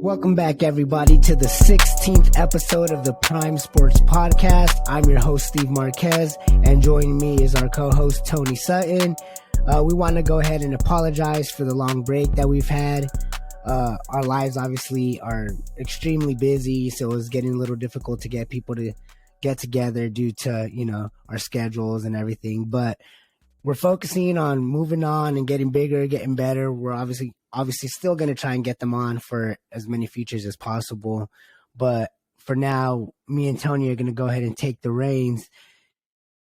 Welcome back, everybody, to the 16th episode of the Prime Sports Podcast. I'm your host, Steve Marquez, and joining me is our co-host, Tony Sutton. We want to go ahead and apologize for the long break that we've had. Our lives obviously are extremely busy, so it's getting a little difficult to get people to get together due to, our schedules and everything. But we're focusing on moving on and getting bigger, getting better. We're obviously still going to try and get them on for as many features as possible. But for now, me and Tony are going to go ahead and take the reins.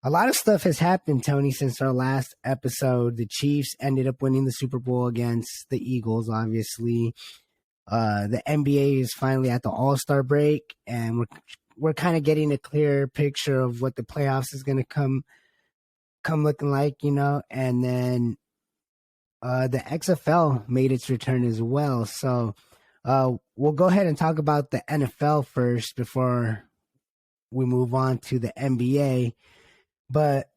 A lot of stuff has happened, Tony, since our last episode. The Chiefs ended up winning the Super Bowl against the Eagles, obviously. The NBA is finally at the All-Star break, and we're kind of getting a clear picture of what the playoffs is going to come looking like, and then the XFL made its return as well. So we'll go ahead and talk about the NFL first before we move on to the NBA. But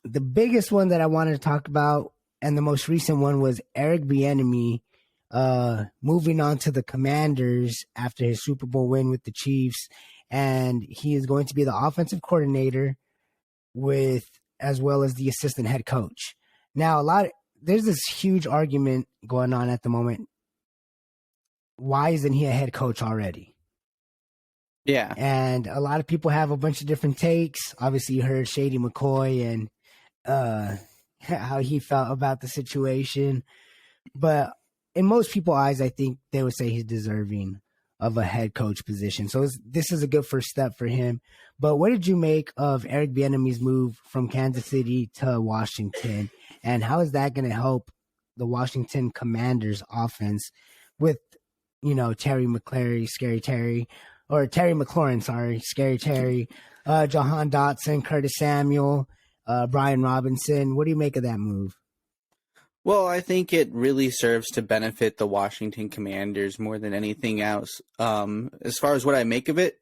the biggest one that I wanted to talk about, and the most recent one, was Eric Bieniemy moving on to the Commanders after his Super Bowl win with the Chiefs, and he is going to be the offensive coordinator as well as the assistant head coach. Now, there's this huge argument going on at the moment. Why isn't he a head coach already? Yeah. And a lot of people have a bunch of different takes. Obviously, you heard Shady McCoy and how he felt about the situation. But in most people's eyes, I think they would say he's deserving of a head coach position. So this is a good first step for him. But what did you make of Eric Bieniemy's move from Kansas City to Washington? And how is that going to help the Washington Commanders offense with, Terry McLaurin, Scary Terry, or Terry McLaurin, sorry, Scary Terry, Jahan Dotson, Curtis Samuel, Brian Robinson? What do you make of that move? Well, I think it really serves to benefit the Washington Commanders more than anything else. As far as what I make of it,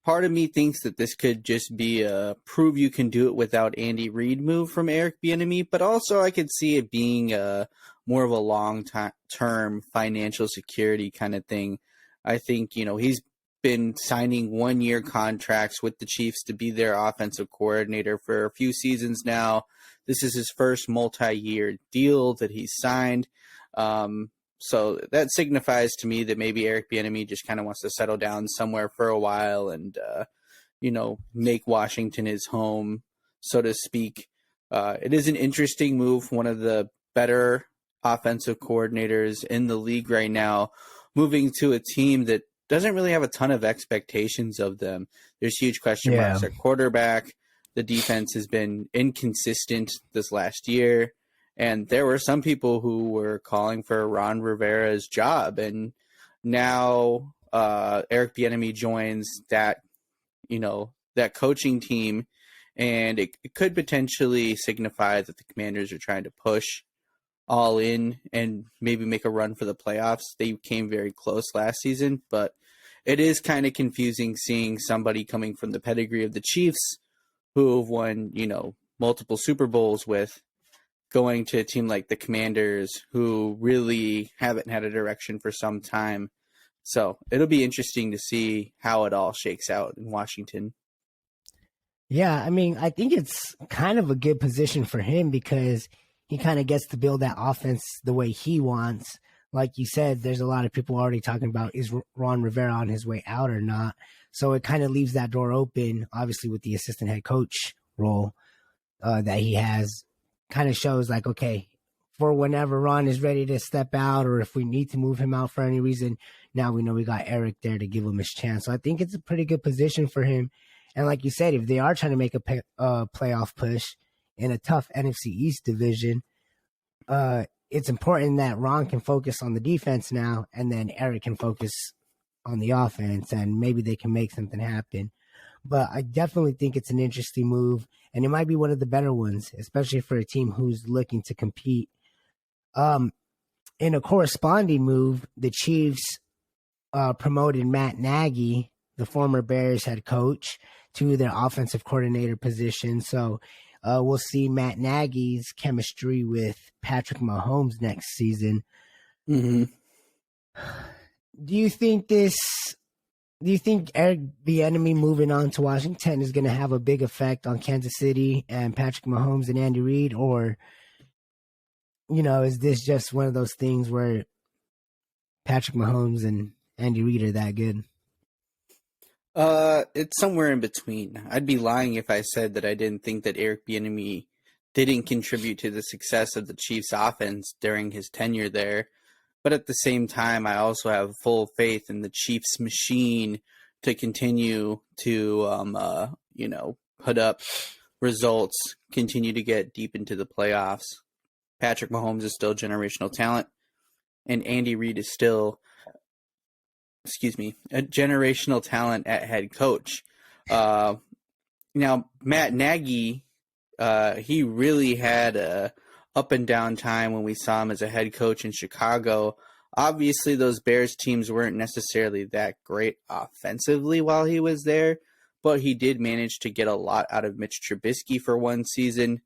part of me thinks that this could just be a prove you can do it without Andy Reid move from Eric Bieniemy, but also I could see it being more of a long-term financial security kind of thing. I think, he's been signing one-year contracts with the Chiefs to be their offensive coordinator for a few seasons now. This is his first multi-year deal that he's signed. So that signifies to me that maybe Eric Bieniemy just kind of wants to settle down somewhere for a while and, make Washington his home, so to speak. It is an interesting move. One of the better offensive coordinators in the league right now, moving to a team that doesn't really have a ton of expectations of them. There's huge question marks at quarterback. The defense has been inconsistent this last year. And there were some people who were calling for Ron Rivera's job. And now Eric Bieniemy joins that coaching team. And it could potentially signify that the Commanders are trying to push all in and maybe make a run for the playoffs. They came very close last season, but it is kind of confusing seeing somebody coming from the pedigree of the Chiefs who have won, multiple Super Bowls with, going to a team like the Commanders who really haven't had a direction for some time. So it'll be interesting to see how it all shakes out in Washington. Yeah, I think it's kind of a good position for him because he kind of gets to build that offense the way he wants. Like you said, there's a lot of people already talking about, is Ron Rivera on his way out or not? So it kind of leaves that door open, obviously, with the assistant head coach role that he has. Kind of shows like, okay, for whenever Ron is ready to step out or if we need to move him out for any reason, now we know we got Eric there to give him his chance. So I think it's a pretty good position for him. And like you said, if they are trying to make a playoff push in a tough NFC East division, it's important that Ron can focus on the defense now and then Eric can focus on the offense and maybe they can make something happen. But I definitely think it's an interesting move, and it might be one of the better ones, especially for a team who's looking to compete. In a corresponding move, the Chiefs promoted Matt Nagy, the former Bears head coach, to their offensive coordinator position. So we'll see Matt Nagy's chemistry with Patrick Mahomes next season. Mm-hmm. do you think this? Do you think Eric Bieniemy moving on to Washington is going to have a big effect on Kansas City and Patrick Mahomes and Andy Reid, or is this just one of those things where Patrick Mahomes and Andy Reid are that good? It's somewhere in between. I'd be lying if I said that I didn't think that Eric Bieniemy didn't contribute to the success of the Chiefs' offense during his tenure there. But at the same time, I also have full faith in the Chiefs machine to continue to, put up results, continue to get deep into the playoffs. Patrick Mahomes is still generational talent, and Andy Reid is still, a generational talent at head coach. Now, Matt Nagy, he really had a up and down time when we saw him as a head coach in Chicago. Obviously, those Bears teams weren't necessarily that great offensively while he was there, but he did manage to get a lot out of Mitch Trubisky for one season.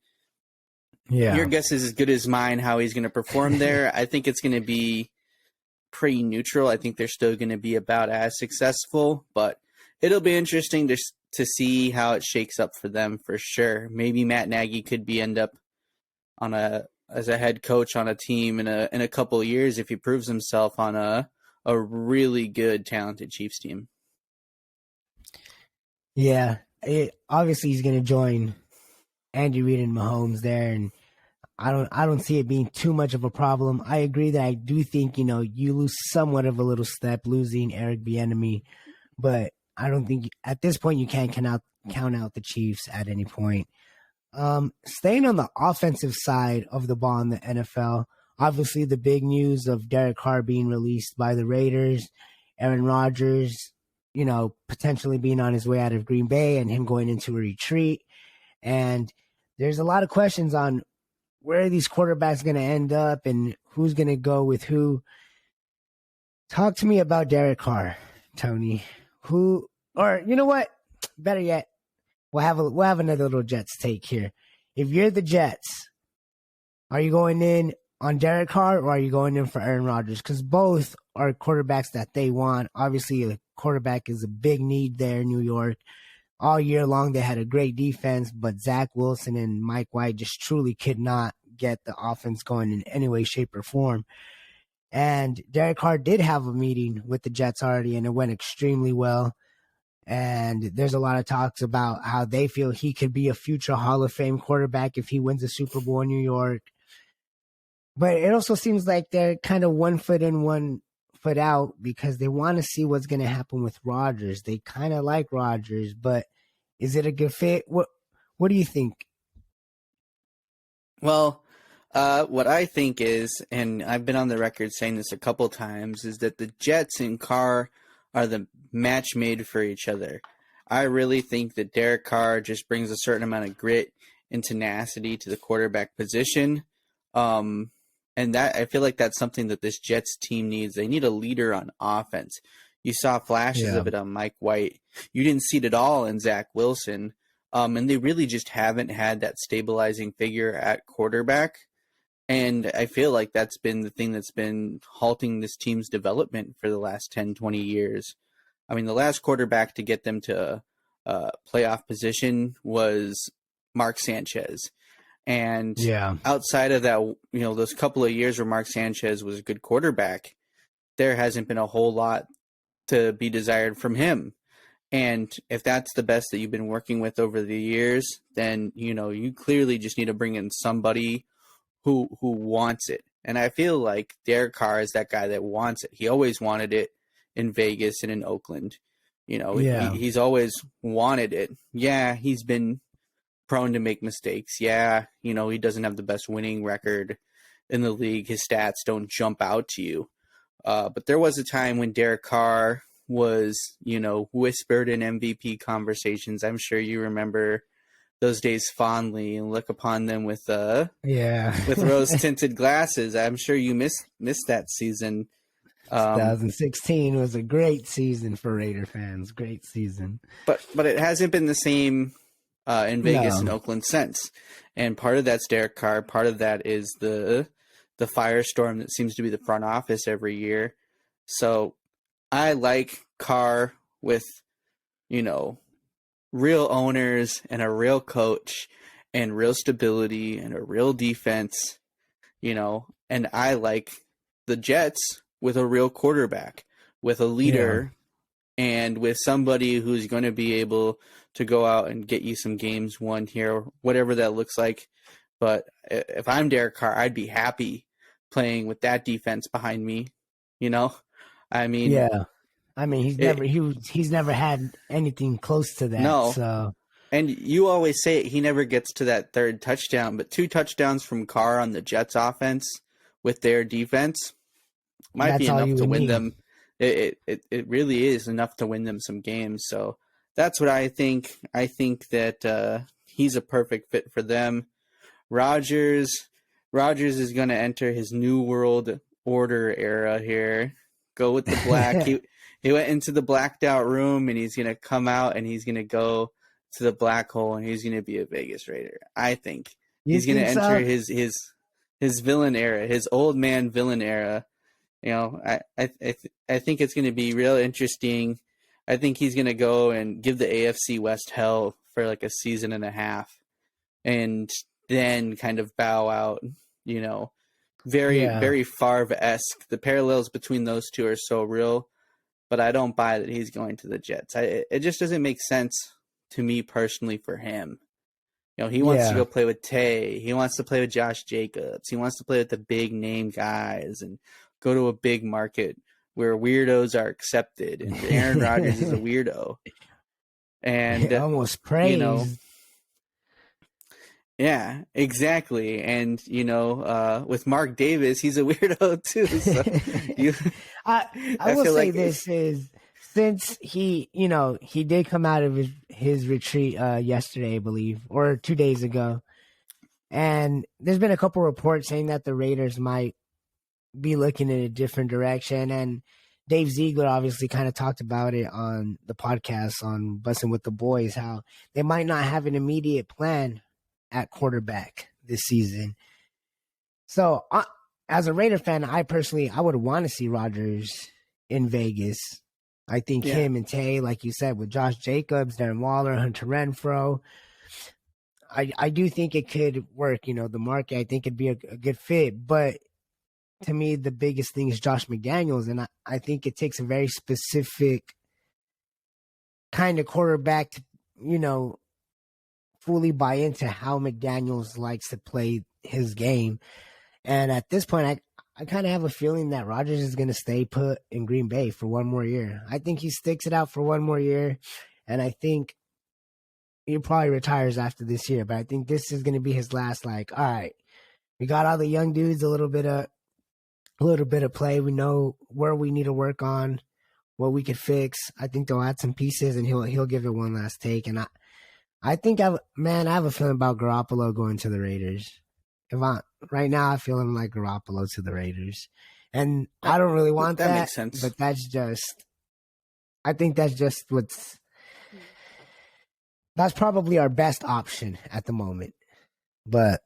Yeah. Your guess is as good as mine how he's going to perform there. I think it's going to be pretty neutral. I think they're still going to be about as successful, but it'll be interesting to see how it shakes up for them for sure. Maybe Matt Nagy could end up as a head coach on a team in a couple of years if he proves himself on a really good, talented Chiefs team. Yeah, obviously he's going to join Andy Reid and Mahomes there, and I don't see it being too much of a problem. I agree that I do think you lose somewhat of a little step losing Eric Bieniemy, but I don't think at this point you can't count out the Chiefs at any point. Staying on the offensive side of the ball in the NFL, obviously the big news of Derek Carr being released by the Raiders, Aaron Rodgers, potentially being on his way out of Green Bay and him going into a retreat. And there's a lot of questions on where are these quarterbacks going to end up and who's going to go with who. Talk to me about Derek Carr, Tony. Or you know what? Better yet, we'll have another little Jets take here. If you're the Jets, are you going in on Derek Carr or are you going in for Aaron Rodgers? Because both are quarterbacks that they want. Obviously, a quarterback is a big need there in New York. All year long, they had a great defense, but Zach Wilson and Mike White just truly could not get the offense going in any way, shape, or form. And Derek Carr did have a meeting with the Jets already, and it went extremely well. And there's a lot of talks about how they feel he could be a future Hall of Fame quarterback if he wins a Super Bowl in New York. But it also seems like they're kind of 1 foot in, 1 foot out because they want to see what's going to happen with Rodgers. They kind of like Rodgers, but is it a good fit? What do you think? Well, what I think is, and I've been on the record saying this a couple times, is that the Jets and Carr are the match made for each other. I really think that Derek Carr just brings a certain amount of grit and tenacity to the quarterback position. And that I feel like that's something that this Jets team needs. They need a leader on offense. You saw flashes of it on Mike White. You didn't see it at all in Zach Wilson. And they really just haven't had that stabilizing figure at quarterback. And I feel like that's been the thing that's been halting this team's development for the last 10, 20 years. I mean, the last quarterback to get them to a playoff position was Mark Sanchez. And outside of that, those couple of years where Mark Sanchez was a good quarterback, there hasn't been a whole lot to be desired from him. And if that's the best that you've been working with over the years, then, you clearly just need to bring in somebody who wants it. And I feel like Derek Carr is that guy that wants it. He always wanted it in Vegas and in Oakland. He's always wanted it. Yeah, he's been prone to make mistakes. Yeah, he doesn't have the best winning record in the league. His stats don't jump out to you. But there was a time when Derek Carr was, whispered in MVP conversations. I'm sure you remember those days fondly and look upon them with with rose-tinted glasses. I'm sure you missed that season. 2016 was a great season for Raider fans. Great season. But it hasn't been the same in Vegas and Oakland since. And part of that's Derek Carr. Part of that is the firestorm that seems to be the front office every year. So I like Carr with, you know, real owners and a real coach and real stability and a real defense, you know, and I like the Jets with a real quarterback, with a leader, and with somebody who's going to be able to go out and get you some games won here, whatever that looks like. But if I'm Derek Carr, I'd be happy playing with that defense behind me, you know? I mean, Yeah. I mean, he's never had anything close to that. No. So, and you always say it, he never gets to that third touchdown, but 2 touchdowns from Carr on the Jets offense with their defense might be enough to win them. It really is enough to win them some games. So that's what I think. I think that he's a perfect fit for them. Rodgers is going to enter his new world order era here. Go with the black. He went into the blacked out room, and he's going to come out, and he's going to go to the black hole, and he's going to be a Vegas Raider. I think he's going to enter his villain era, his old man villain era. You know, I think it's going to be real interesting. I think he's going to go and give the AFC West hell for like a season and a half, and then kind of bow out, you know, very Favre-esque. The parallels between those two are so real, but I don't buy that he's going to the Jets. It just doesn't make sense to me personally for him. You know, he wants to go play with Tay. He wants to play with Josh Jacobs. He wants to play with the big name guys and go to a big market where weirdos are accepted. And Aaron Rodgers is a weirdo. And almost praised. You know, yeah, exactly. And, you know, with Mark Davis, he's a weirdo too. So I will say this is, since he did come out of his retreat yesterday, I believe, or 2 days ago, and there's been a couple reports saying that the Raiders might be looking in a different direction, and Dave Ziegler obviously kind of talked about it on the podcast on Bussin' with the Boys, how they might not have an immediate plan at quarterback this season. So as a Raider fan, I would want to see Rodgers in Vegas. I think him and Tay, like you said, with Josh Jacobs, Darren Waller, Hunter Renfrow, I do think it could work. You know, the market, I think it'd be a good fit. But to me, the biggest thing is Josh McDaniels. And I think it takes a very specific kind of quarterback to, you know, fully buy into how McDaniels likes to play his game. And at this point, I kind of have a feeling that Rodgers is going to stay put in Green Bay for one more year. I think he sticks it out for one more year, and I think he probably retires after this year. But I think this is going to be his last. Like, all right, we got all the young dudes, a little bit of play. We know where we need to work on, what we could fix. I think they'll add some pieces, and he'll give it one last take. And I think I have a feeling about Garoppolo going to the Raiders. Right now, I feel him like Garoppolo to the Raiders, and I don't really want that. That makes sense, but I think that's just that's probably our best option at the moment. But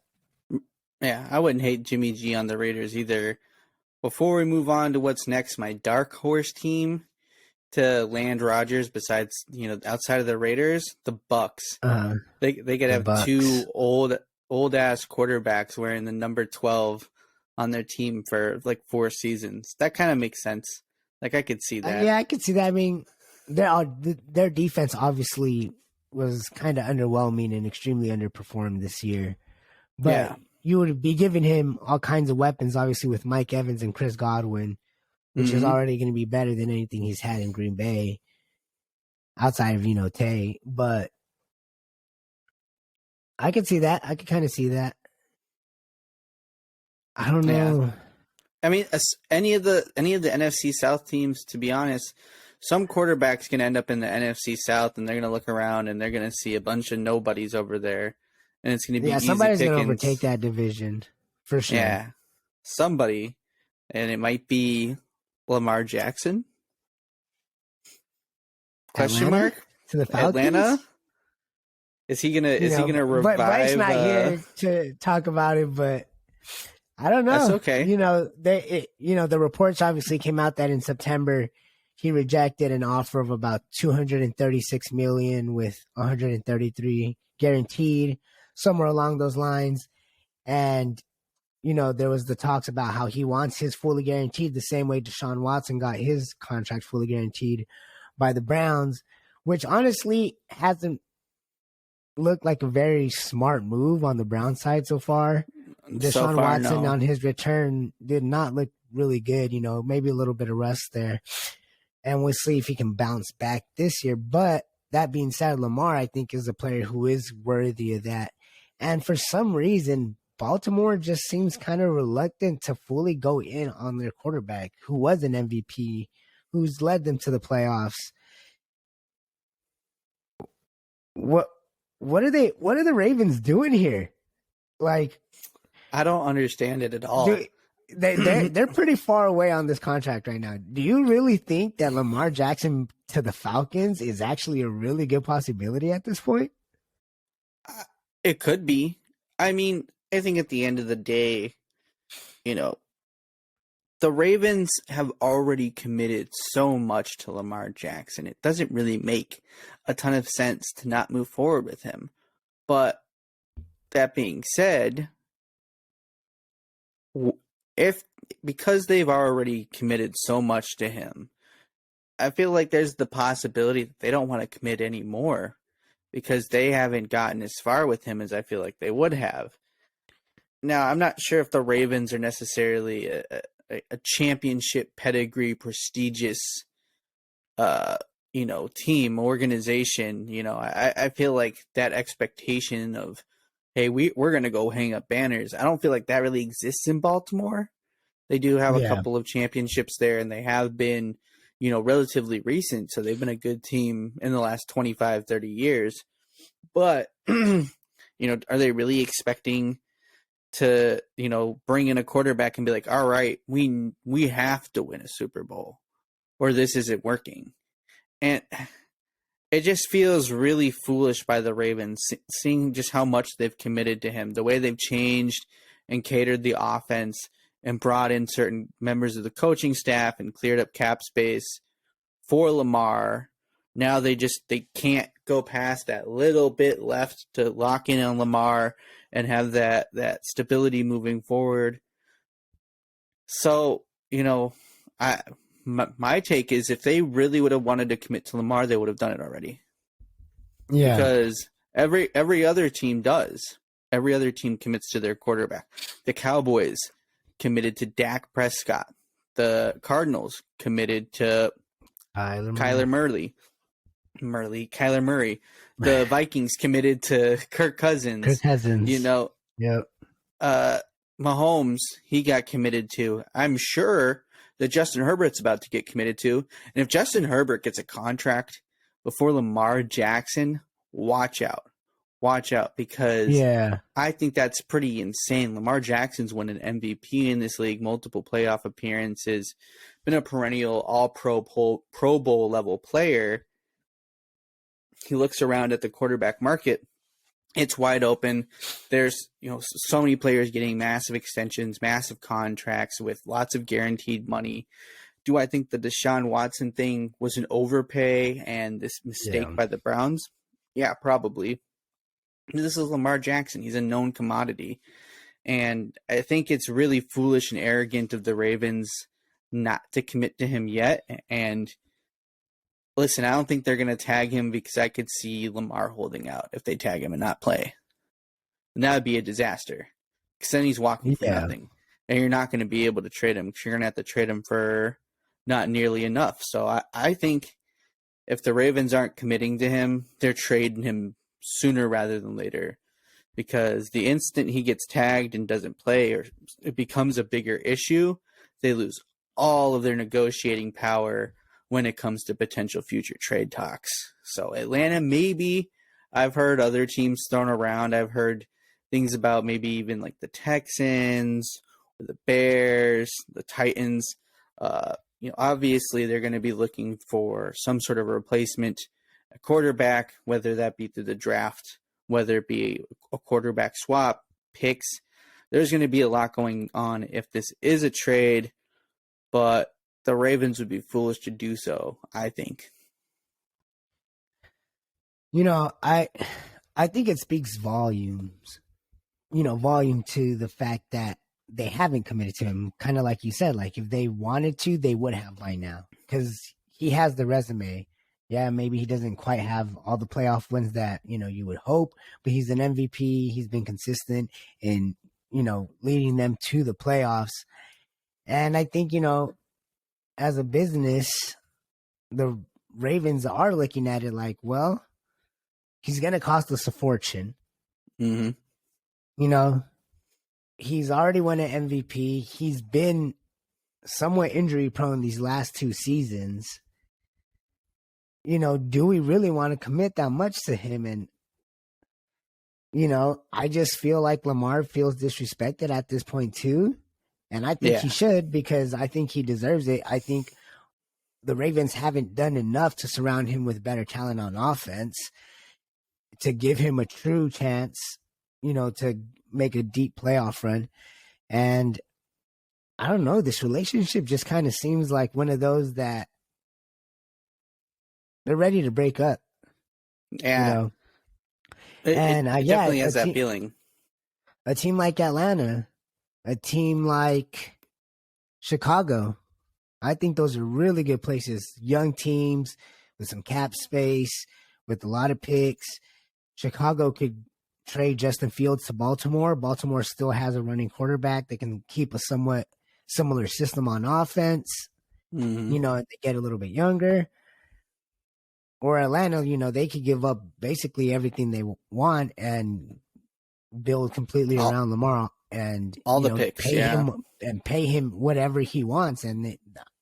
yeah, I wouldn't hate Jimmy G on the Raiders either. Before we move on to what's next, my dark horse team to land Rodgers, besides, you know, outside of the Raiders, the Bucks. They could have Bucks. 2 old ass quarterbacks wearing the number 12 on their team for like 4 seasons. That kind of makes sense. Like, I could see that. Yeah, I could see that. I mean, their defense obviously was kind of underwhelming and extremely underperformed this year. But you would be giving him all kinds of weapons, obviously, with Mike Evans and Chris Godwin, which is already going to be better than anything he's had in Green Bay outside of, you know, Tay. But I could see that. I could kind of see that. I don't know. Yeah. I mean, any of the NFC South teams, to be honest, some quarterbacks can end up in the NFC South, and they're going to look around and they're going to see a bunch of nobodies over there, and it's going to be easy somebody's going to overtake that division for sure. Yeah, somebody, and it might be Lamar Jackson. Question mark to the Falcons? Atlanta. Is he gonna revive? Bryce's not here to talk about it, but I don't know. That's okay. You know, the reports obviously came out that in September he rejected an offer of about 236 million with 133 guaranteed, somewhere along those lines. And there was the talks about how he wants his fully guaranteed the same way Deshaun Watson got his contract fully guaranteed by the Browns, which honestly hasn't looked like a very smart move on the Brown side so far. Deshaun Watson on his return did not look really good, maybe a little bit of rust there. And we'll see if he can bounce back this year. But that being said, Lamar, I think, is a player who is worthy of that. And for some reason, Baltimore just seems kind of reluctant to fully go in on their quarterback, who was an MVP, who's led them to the playoffs. What are the Ravens doing here? Like, I don't understand it at all. They're pretty far away on this contract right now. Do you really think that Lamar Jackson to the Falcons is actually a really good possibility at this point? It could be. I mean, I think at the end of the day, the Ravens have already committed so much to Lamar Jackson. It doesn't really make a ton of sense to not move forward with him. But that being said, because they've already committed so much to him, I feel like there's the possibility that they don't want to commit any more because they haven't gotten as far with him as I feel like they would have. Now, I'm not sure if the Ravens are necessarily a championship pedigree, prestigious, team, organization. I feel like that expectation of, hey, we're going to go hang up banners, I don't feel like that really exists in Baltimore. They do have a couple of championships there, and they have been, relatively recent. So they've been a good team in the last 25, 30 years. But, are they really expecting to, bring in a quarterback and be like, all right, we have to win a Super Bowl or this isn't working? And it just feels really foolish by the Ravens, seeing just how much they've committed to him, the way they've changed and catered the offense and brought in certain members of the coaching staff and cleared up cap space for Lamar. Now they can't go past that little bit left to lock in on Lamar and have that stability moving forward. So, my take is if they really would have wanted to commit to Lamar, they would have done it already. Yeah. Because every other team does. Every other team commits to their quarterback. The Cowboys committed to Dak Prescott. The Cardinals committed to Kyler Murray. The Vikings committed to Kirk Cousins. Yep. Mahomes, he got committed to. I'm sure that Justin Herbert's about to get committed to. And if Justin Herbert gets a contract before Lamar Jackson, watch out. Watch out, because I think that's pretty insane. Lamar Jackson's won an MVP in this league, multiple playoff appearances, been a perennial all-pro Pro Bowl level player. He looks around at the quarterback market. It's wide open. There's, so many players getting massive extensions, massive contracts with lots of guaranteed money. Do I think the Deshaun Watson thing was an overpay and this mistake by the Browns? Yeah, probably. This is Lamar Jackson. He's a known commodity. And I think it's really foolish and arrogant of the Ravens not to commit to him yet. And listen, I don't think they're going to tag him because I could see Lamar holding out if they tag him and not play. And that would be a disaster, because then he's walking for nothing. And you're not going to be able to trade him because you're going to have to trade him for not nearly enough. So I think if the Ravens aren't committing to him, they're trading him sooner rather than later, because the instant he gets tagged and doesn't play or it becomes a bigger issue, they lose all of their negotiating power when it comes to potential future trade talks. So Atlanta, maybe. I've heard other teams thrown around. I've heard things about maybe even like the Texans or the Bears, the Titans. Obviously they're going to be looking for some sort of replacement, a quarterback, whether that be through the draft, whether it be a quarterback swap, picks. There's going to be a lot going on if this is a trade, but the Ravens would be foolish to do so, I think. I think it speaks volumes, volume to the fact that they haven't committed to him. Kind of like you said, like if they wanted to, they would have by now because he has the resume. Yeah, maybe he doesn't quite have all the playoff wins that, you would hope, but he's an MVP. He's been consistent in, leading them to the playoffs. And I think, as a business, the Ravens are looking at it like, well, he's going to cost us a fortune. Mm-hmm. He's already won an MVP. He's been somewhat injury prone these last 2 seasons. Do we really want to commit that much to him? And, I just feel like Lamar feels disrespected at this point too. And I think he should, because I think he deserves it. I think the Ravens haven't done enough to surround him with better talent on offense to give him a true chance, to make a deep playoff run. And I don't know, this relationship just kind of seems like one of those that they're ready to break up. Yeah. It definitely has that feeling. A team like Atlanta, a team like Chicago, I think those are really good places. Young teams with some cap space, with a lot of picks. Chicago could trade Justin Fields to Baltimore. Baltimore still has a running quarterback. They can keep a somewhat similar system on offense. Mm-hmm. They get a little bit younger. Or Atlanta, they could give up basically everything they want and build completely around Lamar and all the picks, pay him whatever he wants. And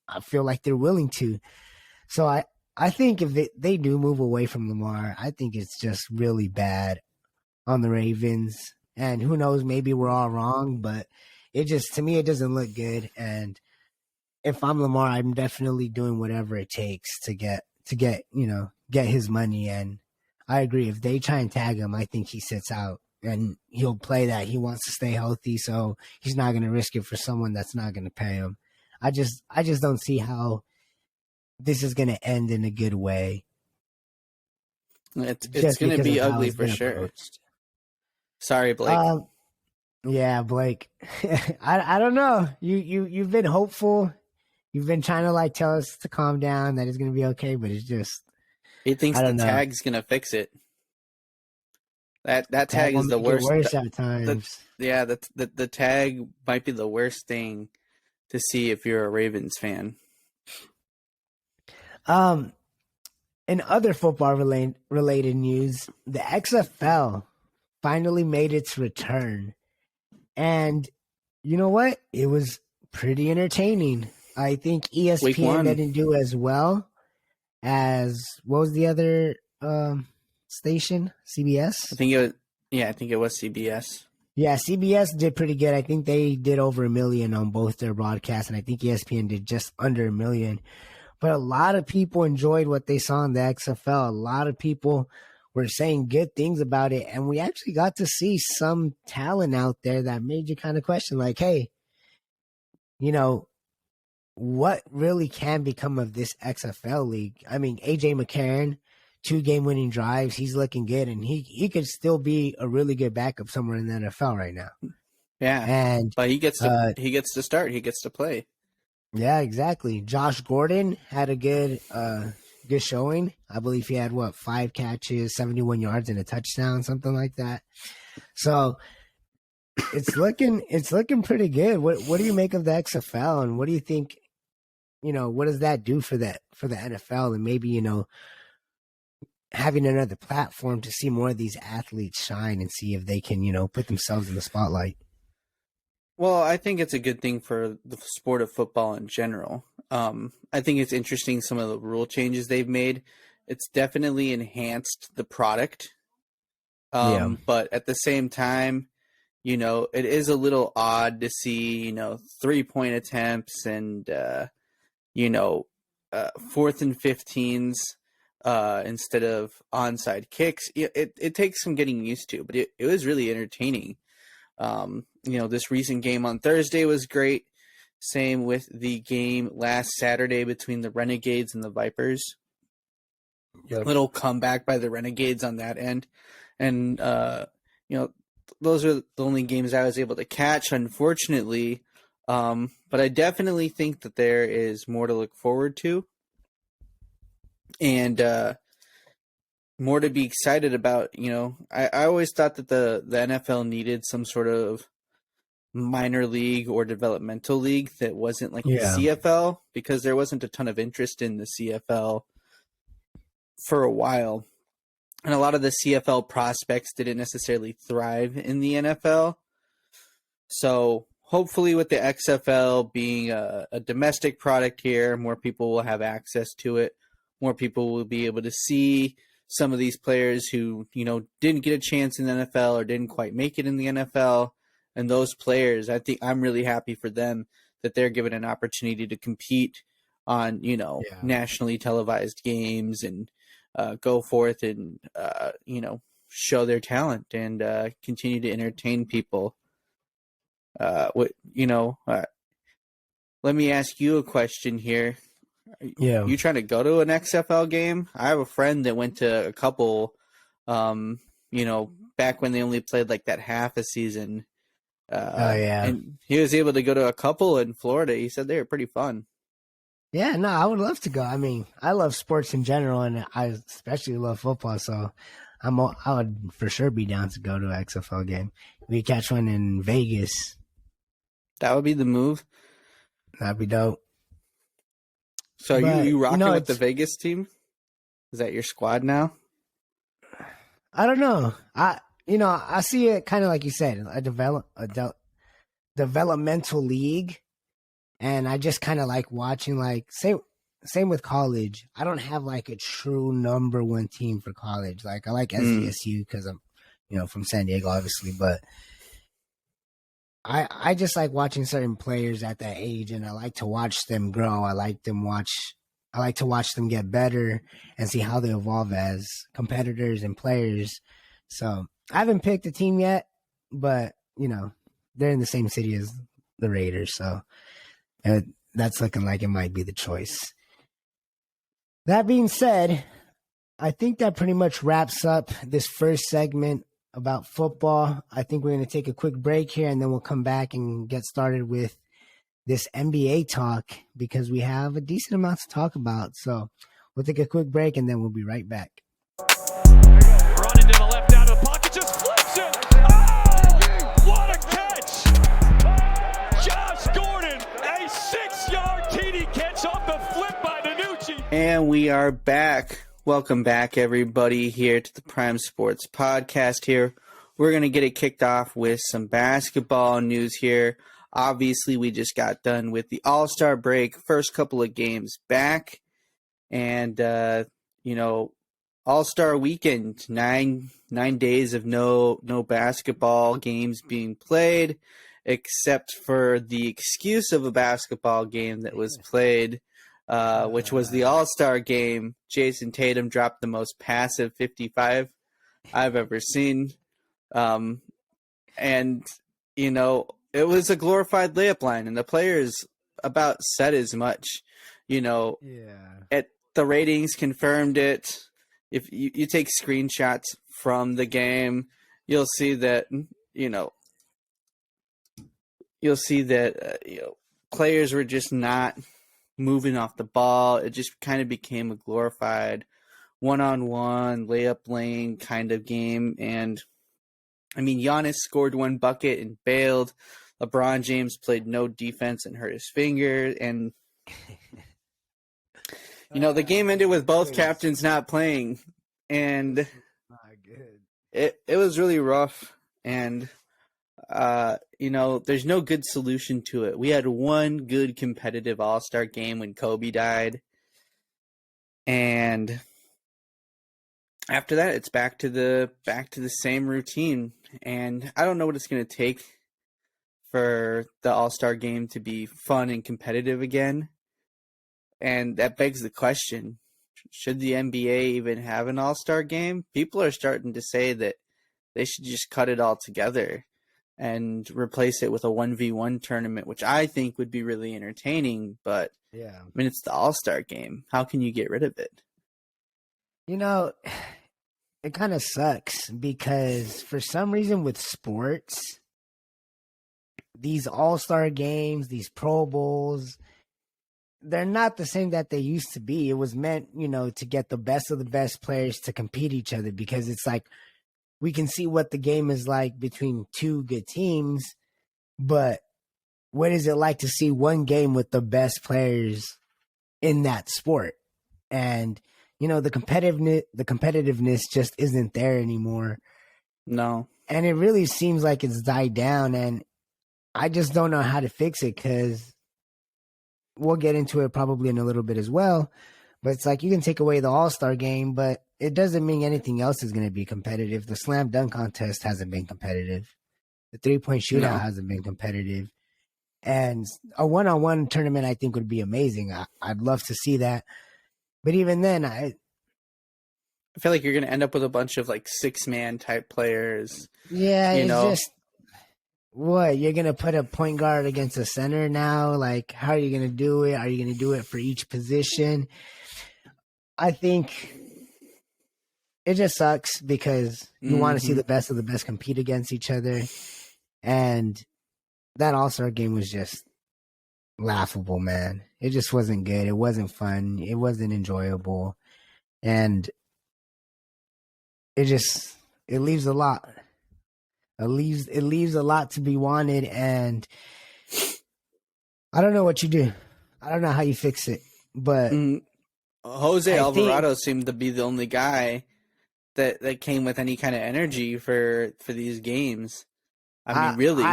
I feel like they're willing to. So I think if they do move away from Lamar, I think it's just really bad on the Ravens. And who knows, maybe we're all wrong, but to me, it doesn't look good. And if I'm Lamar, I'm definitely doing whatever it takes to get his money. And I agree. If they try and tag him, I think he sits out and he'll play that. He wants to stay healthy, so he's not going to risk it for someone that's not going to pay him. I just don't see how this is going to end in a good way. It's going to be ugly for sure. Approached. Sorry, Blake. Yeah, Blake. I don't know. You've been hopeful. You've been trying to tell us to calm down, that it's going to be okay, but it's just. He thinks the tag's going to fix it. That tag is the worst. Worse at times. The tag might be the worst thing to see if you're a Ravens fan. In other football related news, the XFL finally made its return. And you know what? It was pretty entertaining. I think ESPN didn't do as well as, what was the other station? CBS? I think it was CBS. Yeah, CBS did pretty good. I think they did over 1 million on both their broadcasts, and I think ESPN did just under 1 million. But a lot of people enjoyed what they saw in the XFL. A lot of people were saying good things about it, and we actually got to see some talent out there that made you kind of question, like, hey, what really can become of this XFL league? I mean, AJ McCarron, 2 game-winning drives, he's looking good, and he could still be a really good backup somewhere in the NFL right now. Yeah, but he gets to start. He gets to play. Yeah, exactly. Josh Gordon had a good showing. I believe he had 5 catches, 71 yards, and a touchdown, something like that. So it's looking pretty good. What do you make of the XFL, and what do you think? What does that do for the NFL, and maybe having another platform to see more of these athletes shine and see if they can put themselves in the spotlight? Well, I think it's a good thing for the sport of football in general. I think it's interesting some of the rule changes they've made. It's definitely enhanced the product. But at the same time, it is a little odd to see, 3-point attempts and, 4th and 15s instead of onside kicks. It takes some getting used to, but it was really entertaining. This recent game on Thursday was great. Same with the game last Saturday between the Renegades and the Vipers. Yep. Little comeback by the Renegades on that end. And, those are the only games I was able to catch, unfortunately. But I definitely think that there is more to look forward to. And more to be excited about. I always thought that the NFL needed some sort of minor league or developmental league that wasn't like the CFL, because there wasn't a ton of interest in the CFL for a while. And a lot of the CFL prospects didn't necessarily thrive in the NFL. So hopefully with the XFL being a domestic product here, more people will have access to it. More people will be able to see some of these players who, didn't get a chance in the NFL or didn't quite make it in the NFL. And those players, I think I'm really happy for them that they're given an opportunity to compete on, nationally televised games and go forth and, show their talent and continue to entertain people. Let me ask you a question here. Yeah. You trying to go to an XFL game? I have a friend that went to a couple, back when they only played like that half a season. And he was able to go to a couple in Florida. He said they were pretty fun. Yeah, no, I would love to go. I mean, I love sports in general, and I especially love football. So I would for sure be down to go to an XFL game. We catch one in Vegas. That would be the move. That'd be dope. So you rocking with the Vegas team? Is that your squad now? I don't know. I see it kind of like you said, a developmental league, and I just kind of like watching. Like same with college. I don't have like a true number one team for college. Like I like SDSU because I'm, from San Diego, obviously, but I just like watching certain players at that age, and I like to watch them grow. I like to watch them get better and see how they evolve as competitors and players. So I haven't picked a team yet, but they're in the same city as the Raiders, so that's looking like it might be the choice. That being said, I think that pretty much wraps up this first segment about football. I think we're going to take a quick break here, and then we'll come back and get started with this NBA talk because we have a decent amount to talk about. So we'll take a quick break, and then we'll be right back. Running to the left, down to the pocket, just flips it. Oh, what a catch! Josh Gordon, a 6-yard TD catch off the flip by Danucci. And we are back. Welcome back, everybody, here to the Prime Sports Podcast here. We're going to get it kicked off with some basketball news here. Obviously, we just got done with the All-Star break, first couple of games back. And, All-Star weekend, nine days of no basketball games being played, except for the excuse of a basketball game that was played, which was the All-Star game. Jason Tatum dropped the most passive 55 I've ever seen. It was a glorified layup line, and the players about said as much. The ratings confirmed it. If you take screenshots from the game, you'll see that players were just not moving off the ball. It just kind of became a glorified one-on-one layup lane kind of game. And I mean, Giannis scored one bucket and bailed. LeBron James played no defense and hurt his finger. And the game ended with both captains not playing, and it was really rough. And there's no good solution to it. We had one good competitive All-Star game when Kobe died, and after that, it's back to the same routine. And I don't know what it's going to take for the All-Star game to be fun and competitive again. And that begs the question, should the NBA even have an All-Star game? People are starting to say that they should just cut it all together. and replace it with a 1v1 tournament, which I think would be really entertaining. But Yeah. I mean, it's the All-Star game. How can you get rid of it? You know, it kind of sucks because for some reason with sports, these All-Star games, these Pro Bowls, they're not the same that they used to be. It was meant, to get the best of the best players to compete each other, because it's like we can see what the game is like between two good teams, but what is it like to see one game with the best players in that sport? And the competitiveness just isn't there anymore. No. And it really seems like it's died down, and I just don't know how to fix it, because we'll get into it probably in a little bit as well. But it's like you can take away the All-Star game, but it doesn't mean anything else is going to be competitive. The slam dunk contest hasn't been competitive. The three-point shootout hasn't been competitive. And a one-on-one tournament, I think, would be amazing. I'd love to see that. But even then, I feel like you're going to end up with a bunch of like 6-man type players. Yeah, just what? You're going to put a point guard against a center now? Like, how are you going to do it? Are you going to do it for each position? I think it just sucks because you want to see the best of the best compete against each other. And that All-Star game was just laughable, man. It just wasn't good. It wasn't fun. It wasn't enjoyable. And it leaves a lot. It leaves a lot to be wanted, and I don't know what you do. I don't know how you fix it, but Jose Alvarado seemed to be the only guy that came with any kind of energy for these games. I mean, really.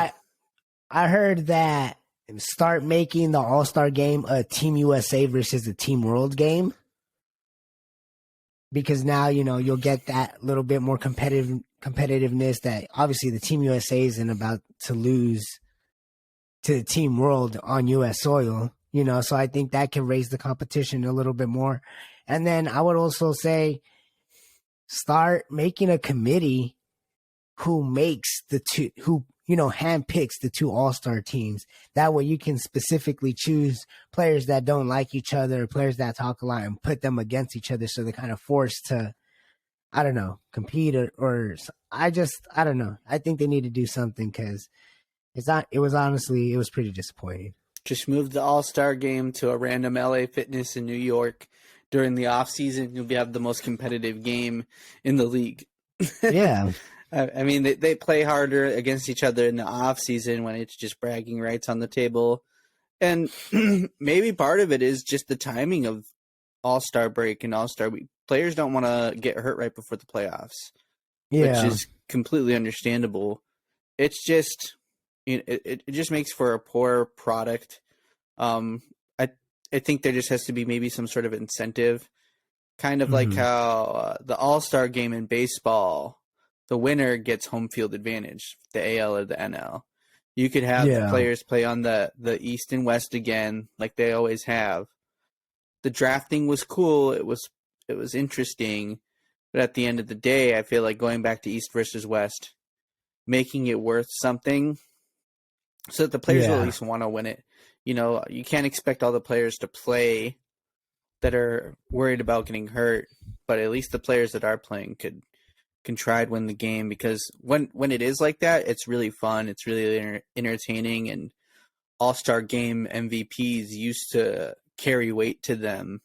I heard that start making the All-Star game a Team USA versus a Team World game, because now, you'll get that little bit more competitiveness that obviously the Team USA isn't about to lose to the Team World on U.S. soil, so I think that can raise the competition a little bit more. And then I would also say start making a committee who handpicks the two All-Star teams. That way you can specifically choose players that don't like each other, players that talk a lot, and put them against each other, so they're kind of forced to, I don't know, compete or I don't know. I think they need to do something, because it was pretty disappointing. Just move the All-Star game to a random LA Fitness in New York during the off season. You'll have the most competitive game in the league. Yeah. I mean, they play harder against each other in the off season when it's just bragging rights on the table. And maybe part of it is just the timing of All-Star break and All-Star week. Players don't want to get hurt right before the playoffs, which is completely understandable. It's just, it just makes for a poor product. I think there just has to be maybe some sort of incentive, kind of like how the All-Star game in baseball, the winner gets home field advantage, the AL or the NL. You could have the players play on the East and West again, like they always have. The drafting was cool. It was interesting. But at the end of the day, I feel like going back to East versus West, making it worth something so that the players will at least want to win it. You can't expect all the players to play that are worried about getting hurt, but at least the players that are playing can try to win the game, because when it is like that, it's really fun. It's really entertaining, and All-Star game MVPs used to carry weight to them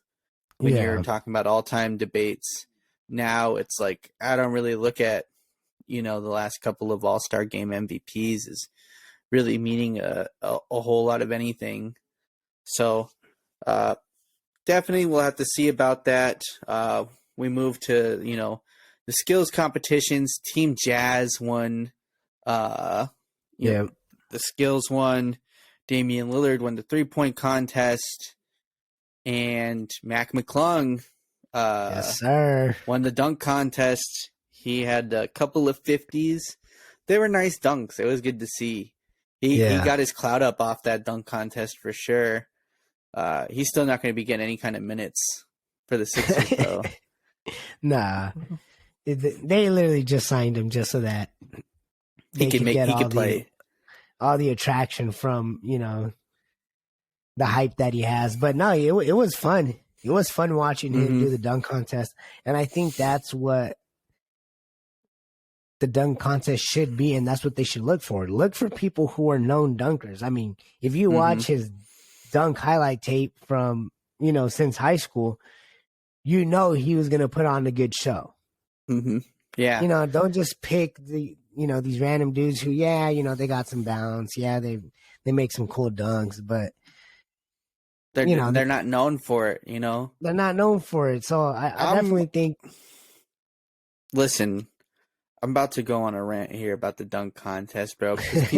when you're talking about all-time debates. Now it's like, I don't really look at, the last couple of All-Star game MVPs as really meaning a whole lot of anything. So definitely we'll have to see about that. We move to, the skills competitions. Team Jazz won. The skills won. Damian Lillard won the 3-point contest, and Mac McClung yes, sir, won the dunk contest. He had a couple of 50s. They were nice dunks. It was good to see. He got his clout up off that dunk contest for sure. He's still not going to be getting any kind of minutes for the Sixers, though. Nah. They literally just signed him just so that he could play. all the attraction from, the hype that he has. But no, it was fun. It was fun watching him do the dunk contest. And I think that's what the dunk contest should be, and that's what they should look for. Look for people who are known dunkers. I mean, if you watch his dunk highlight tape from, since high school, he was going to put on a good show. Mm-hmm. Yeah. Don't just pick these random dudes who, they got some bounce. Yeah, they make some cool dunks, but they're not known for it, They're not known for it. So I definitely think. Listen, I'm about to go on a rant here about the dunk contest, bro. Because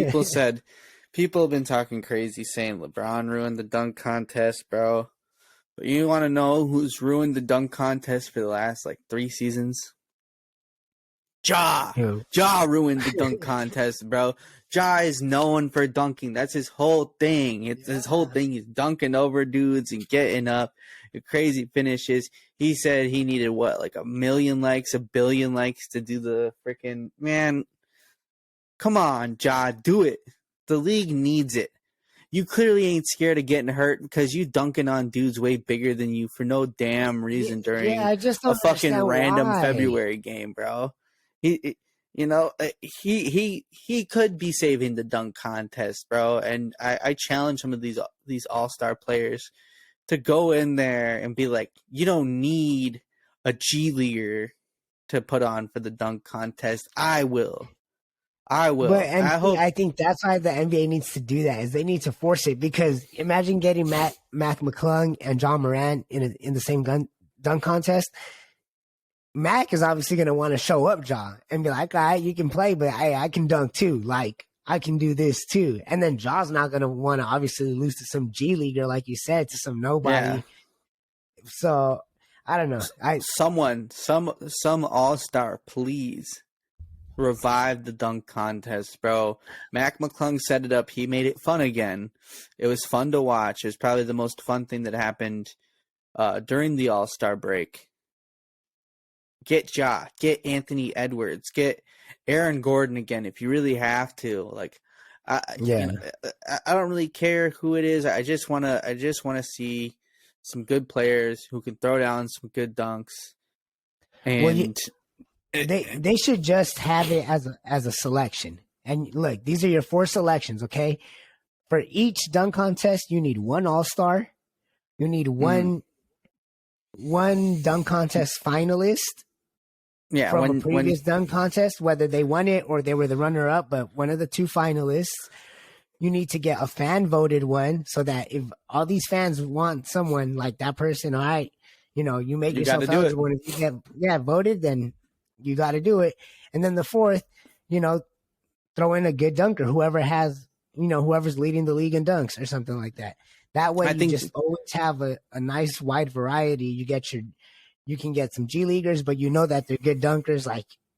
people have been talking crazy saying LeBron ruined the dunk contest, bro. But you want to know who's ruined the dunk contest for the last 3 seasons? Ja ruined the dunk contest, bro. Ja is known for dunking. That's his whole thing. His whole thing is dunking over dudes and getting up, crazy finishes. He said he needed a million likes, a billion likes to do the freaking man. Come on, Ja, do it. The league needs it. You clearly ain't scared of getting hurt because you dunking on dudes way bigger than you for no damn reason during I just don't a fucking random why. February game, bro. He could be saving the dunk contest, bro. And I challenge some of these all-star players to go in there and be like, you don't need a G leaguer to put on for the dunk contest. I will. But I think that's why the NBA needs to do that, is they need to force it, because imagine getting Mac McClung and John Moran in the same dunk contest. Mac is obviously going to want to show up, Ja, and be like, all right, you can play, but I can dunk too. I can do this too. And then Ja's not going to want to obviously lose to some G leaguer, like you said, to some nobody. Yeah. So I don't know. Some all-star, please revive the dunk contest, bro. Mac McClung set it up. He made it fun again. It was fun to watch. It was probably the most fun thing that happened during the all-star break. Get Ja, get Anthony Edwards, get Aaron Gordon again if you really have to. I don't really care who it is. I just wanna see some good players who can throw down some good dunks. And they should just have it as a selection. And look, these are your 4 selections, okay? For each dunk contest, you need 1 all-star, you need one dunk contest finalist. Yeah, from a previous dunk contest, whether they won it or they were the runner-up, but one of the 2 finalists. You need to get a fan-voted one, so that if all these fans want someone like that person, all right, you make yourself eligible. And if you get voted, then you got to do it. And then the 4th, throw in a good dunker, whoever's leading the league in dunks or something like that. That way, you just always have a nice wide variety. You can get some G leaguers, but that they're good dunkers.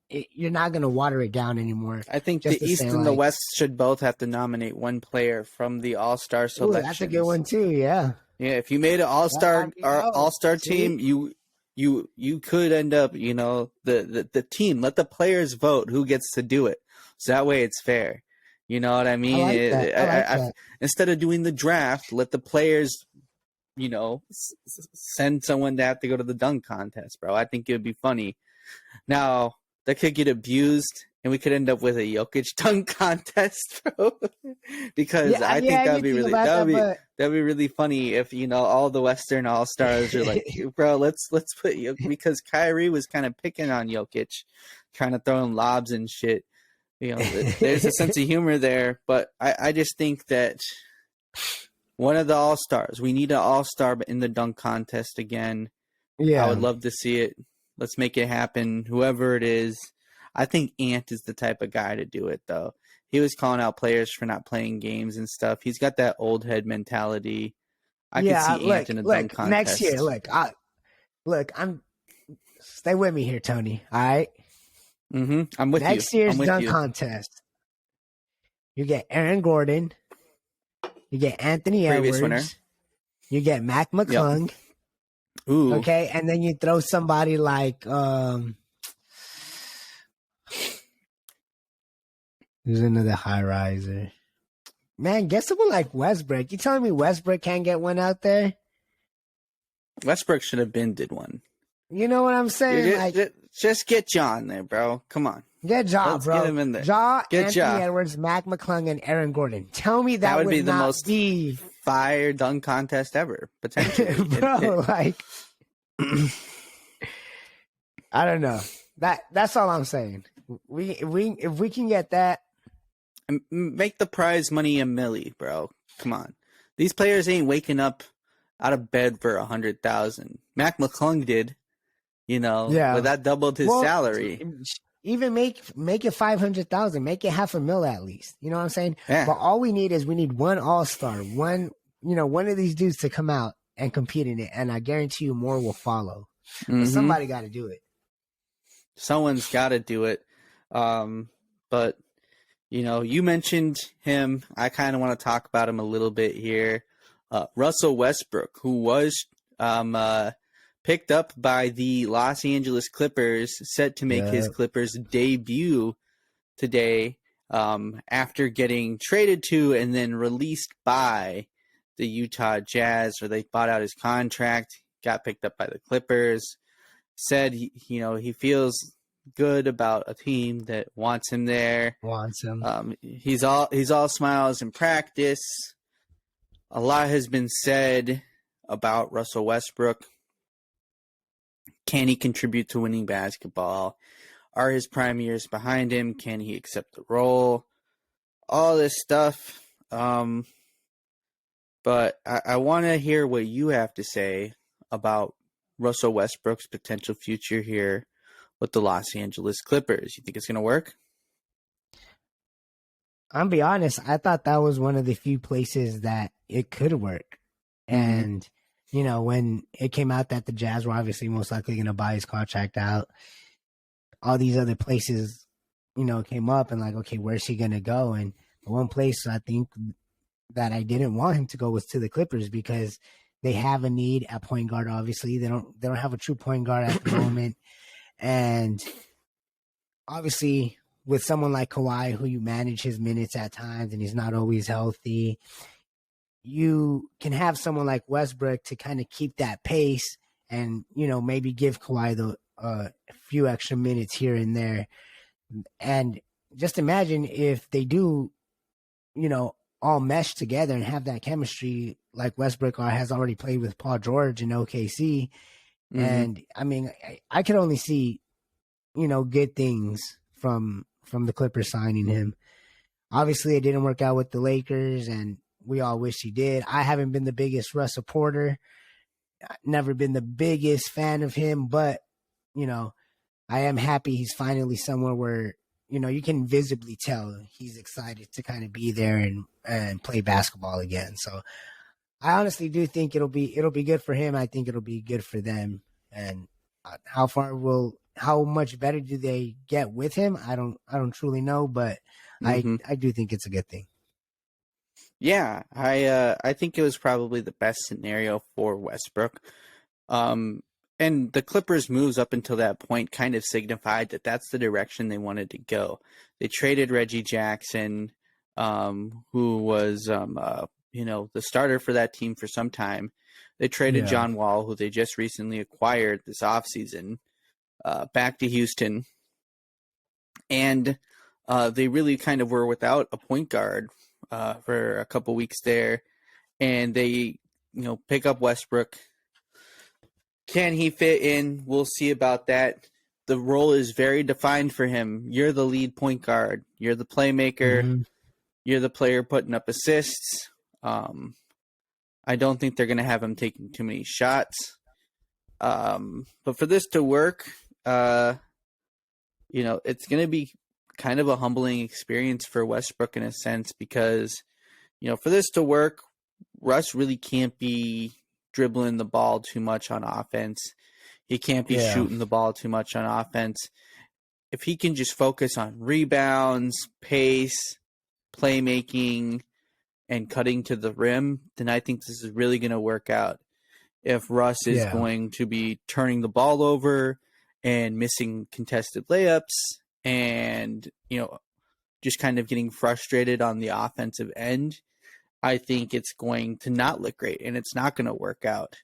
You're not going to water it down anymore. I think the East and the West should both have to nominate one player from the All-Star selection. That's a good one too. Yeah. Yeah. If you made an All-Star team, you could end up, the team, let the players vote who gets to do it. So that way it's fair. You know what I mean? I like that. Instead of doing the draft, let the players, send someone to have to go to the dunk contest, bro. I think it would be funny. Now, that could get abused, and we could end up with a Jokic dunk contest, bro. Because I think that'd be really funny if all the Western All Stars are like, bro, let's put Jokic, because Kyrie was kind of picking on Jokic, trying to throw him lobs and shit. There's a sense of humor there, but I just think that one of the All Stars, we need an All Star in the dunk contest again. Yeah, I would love to see it. Let's make it happen. Whoever it is. I think Ant is the type of guy to do it, though. He was calling out players for not playing games and stuff. He's got that old head mentality. I could see Ant in a dunk contest. Next year, stay with me here, Tony. All right? Mm-hmm. I'm with you. Next year's dunk contest, you get Aaron Gordon, you get Anthony Previous Edwards, winner. You get Mac McClung. Yep. Ooh. Okay, and then you throw somebody like who's another high riser? Man, get someone like Westbrook. You telling me Westbrook can't get one out there? Westbrook should have been did one. You know what I'm saying? Just get John there, bro. Come on. Get Ja, Let's bro. get him in there. Ja, Get Anthony Ja. Edwards, Mac McClung, and Aaron Gordon. Tell me that would be the not most be fire dunk contest ever, potentially. bro. Like, I don't know. That's all I'm saying. If we can get that, Make the prize money $1 million, bro. Come on. These players ain't waking up out of bed for 100,000. Mac McClung did, but that doubled his salary. Even make it 500,000, make it $500,000 at least. You know what I'm saying? Yeah. But all we need is one all-star, one of these dudes to come out and compete in it, and I guarantee you more will follow. But somebody got to do it. Someone's got to do it. But you mentioned him. I kind of want to talk about him a little bit here. Russell Westbrook, who was picked up by the Los Angeles Clippers, set to make his Clippers debut today after getting traded to and then released by the Utah Jazz, or they bought out his contract, got picked up by the Clippers, said he feels good about a team that wants him there. Wants him. He's all smiles in practice. A lot has been said about Russell Westbrook. Can he contribute to winning basketball? Are his prime years behind him? Can he accept the role? All this stuff. But I want to hear what you have to say about Russell Westbrook's potential future here with the Los Angeles Clippers. You think it's going to work? I'll be honest, I thought that was one of the few places that it could work. And, when it came out that the Jazz were obviously most likely going to buy his contract out, all these other places, came up and like, okay, where's he going to go? And the one place I think that I didn't want him to go was to the Clippers, because they have a need at point guard. Obviously, they don't have a true point guard at the moment. And obviously, with someone like Kawhi, who you manage his minutes at times and he's not always healthy, you can have someone like Westbrook to kind of keep that pace and, maybe give Kawhi the few extra minutes here and there. And just imagine if they do, all mesh together and have that chemistry like Westbrook has already played with Paul George in OKC. And I mean, I could only see, good things from the Clippers signing him. Obviously, it didn't work out with the Lakers, and we all wish he did. I haven't been the biggest Russ supporter. Never been the biggest fan of him, but, I am happy he's finally somewhere where, you can visibly tell he's excited to kind of be there and play basketball again. So I honestly do think it'll be good for him. I think it'll be good for them. And how much better do they get with him? I don't truly know, but I do think it's a good thing. Yeah, I think it was probably the best scenario for Westbrook. And the Clippers' moves up until that point kind of signified that that's the direction they wanted to go. They traded Reggie Jackson, who was the starter for that team for some time. They traded John Wall, who they just recently acquired this offseason, back to Houston. And they really kind of were without a point guard for a couple weeks there. And they, pick up Westbrook. Can he fit in? We'll see about that. The role is very defined for him. You're the lead point guard. You're the playmaker. You're the player putting up assists. I don't think they're going to have him taking too many shots. But for this to work, it's going to be kind of a humbling experience for Westbrook in a sense, because, for this to work, Russ really can't be dribbling the ball too much on offense. He can't be shooting the ball too much on offense. If he can just focus on rebounds, pace, playmaking, and cutting to the rim, then I think this is really going to work out. If Russ is going to be turning the ball over and missing contested layups and, just kind of getting frustrated on the offensive end, I think it's going to not look great and it's not going to work out.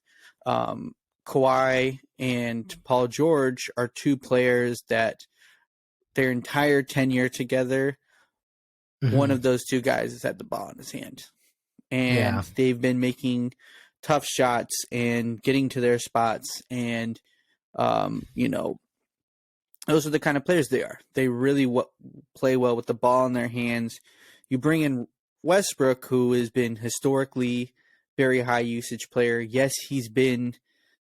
Kawhi and Paul George are two players that their entire tenure together, one of those two guys has had the ball in his hand. And they've been making tough shots and getting to their spots. And, you know, those are the kind of players they are. They really play well with the ball in their hands. You bring in Westbrook, who has been historically very high usage player. Yes, he's been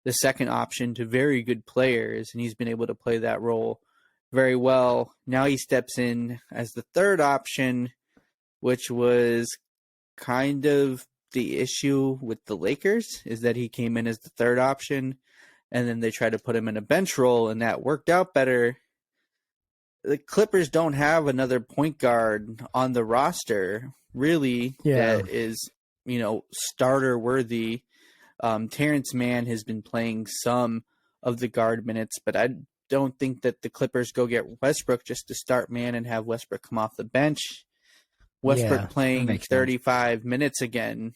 the second option to very good players, and he's been able to play that role very well. Now he steps in as the third option, which was kind of the issue with the Lakers, is that he came in as the third option, and then they tried to put him in a bench role, and that worked out better. The Clippers don't have another point guard on the roster, really, that is, you know, starter worthy. Terrence Mann has been playing some of the guard minutes, but I don't think that the Clippers go get Westbrook just to start Mann and have Westbrook come off the bench. Westbrook playing 35 minutes again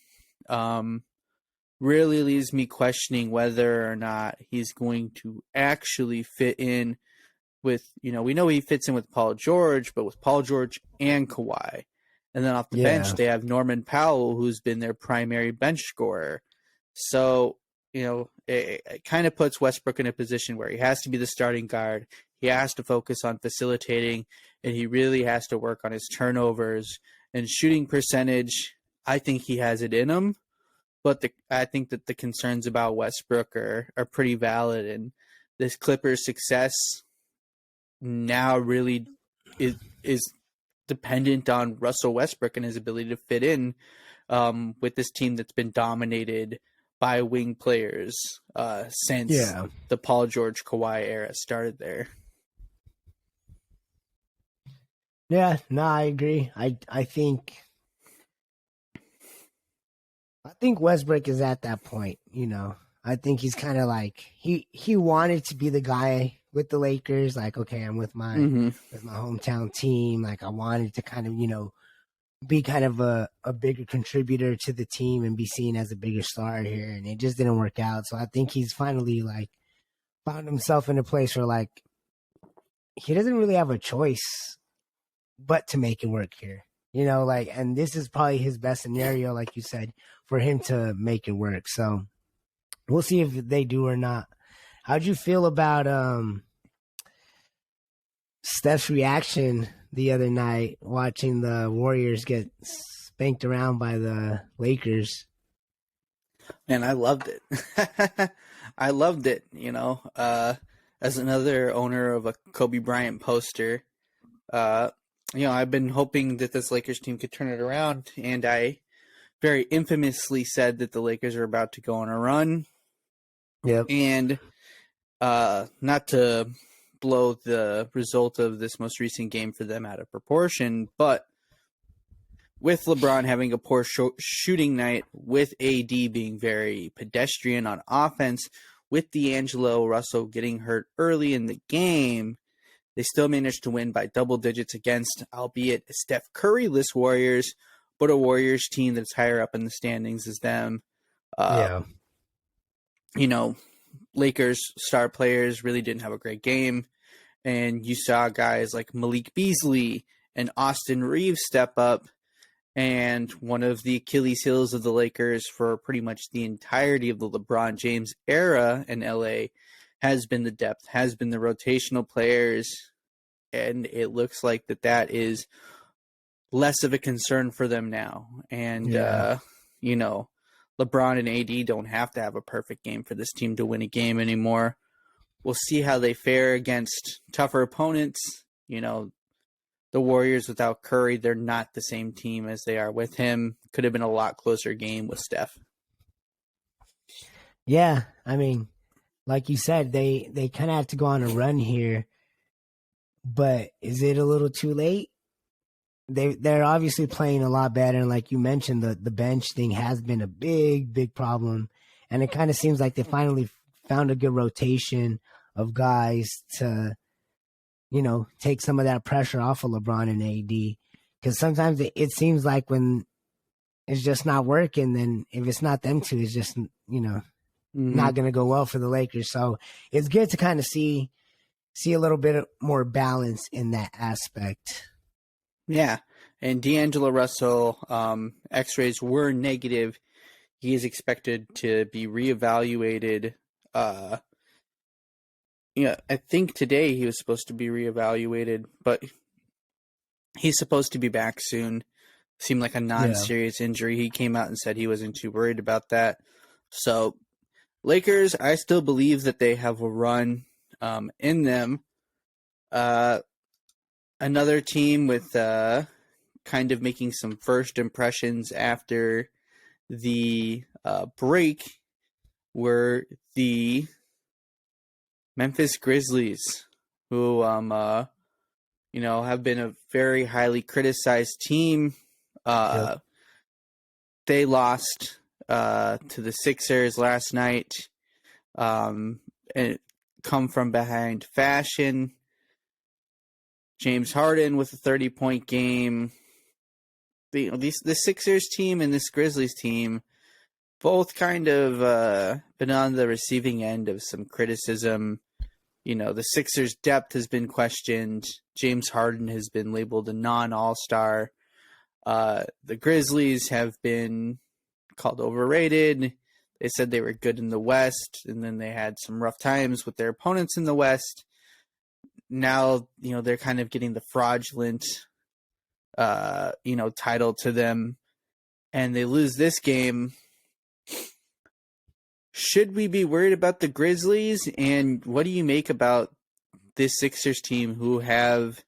really leaves me questioning whether or not he's going to actually fit in with, you know, we know he fits in with Paul George, but with Paul George and Kawhi. And then off the bench, they have Norman Powell, who's been their primary bench scorer. So, you know, it kind of puts Westbrook in a position where he has to be the starting guard. He has to focus on facilitating, and he really has to work on his turnovers and shooting percentage. I think he has it in him, but I think that the concerns about Westbrook are pretty valid, and this Clippers success now really is dependent on Russell Westbrook and his ability to fit in with this team that's been dominated by wing players since the Paul George Kawhi era started there. Yeah, no, I agree. I think Westbrook is at that point, you know. I think he's kind of like he wanted to be the guy with the Lakers, like, okay, I'm with my hometown team. Like, I wanted to kind of, you know, be kind of a bigger contributor to the team and be seen as a bigger star here, and it just didn't work out. So I think he's finally like found himself in a place where like he doesn't really have a choice but to make it work here, you know, like, and this is probably his best scenario, like you said, for him to make it work. So we'll see if they do or not. How'd you feel about Steph's reaction the other night watching the Warriors get spanked around by the Lakers? Man, I loved it. I loved it, you know. As another owner of a Kobe Bryant poster, you know, I've been hoping that this Lakers team could turn it around, and I very infamously said that the Lakers are about to go on a run. Yep. And not to blow the result of this most recent game for them out of proportion, but with LeBron having a poor shooting night, with AD being very pedestrian on offense, with D'Angelo Russell getting hurt early in the game, they still managed to win by double digits against, albeit a Steph Curry-less Warriors, but a Warriors team that's higher up in the standings as them. You know, Lakers star players really didn't have a great game, and you saw guys like Malik Beasley and Austin Reeves step up, and one of the Achilles heels of the Lakers for pretty much the entirety of the LeBron James era in LA has been the depth, has been the rotational players, and it looks like that is less of a concern for them now. And, you know, LeBron and AD don't have to have a perfect game for this team to win a game anymore. We'll see how they fare against tougher opponents. You know, the Warriors without Curry, they're not the same team as they are with him. Could have been a lot closer game with Steph. Yeah, I mean, like you said, they kind of have to go on a run here, but is it a little too late? They're obviously playing a lot better, and like you mentioned, the bench thing has been a big problem, and it kind of seems like they finally found a good rotation of guys to, you know, take some of that pressure off of LeBron and AD. Because sometimes it seems like when it's just not working, then if it's not them two, it's just, not going to go well for the Lakers. So it's good to kind of see a little bit more balance in that aspect. Yeah. And D'Angelo Russell, x-rays were negative. He is expected to be reevaluated. I think today he was supposed to be reevaluated, but he's supposed to be back soon. Seemed like a non-serious injury. He came out and said he wasn't too worried about that. So Lakers, I still believe that they have a run in them. Another team with kind of making some first impressions after the break were the Memphis Grizzlies, who have been a very highly criticized team. They lost to the Sixers last night, and come from behind fashion. James Harden with a 30-point game. The Sixers team and this Grizzlies team both kind of been on the receiving end of some criticism. The Sixers' depth has been questioned. James Harden has been labeled a non-all-star. The Grizzlies have been called overrated. They said they were good in the West, and then they had some rough times with their opponents in the West. Now, they're kind of getting the fraudulent, title to them, and they lose this game. Should we be worried about the Grizzlies? And what do you make about this Sixers team, who have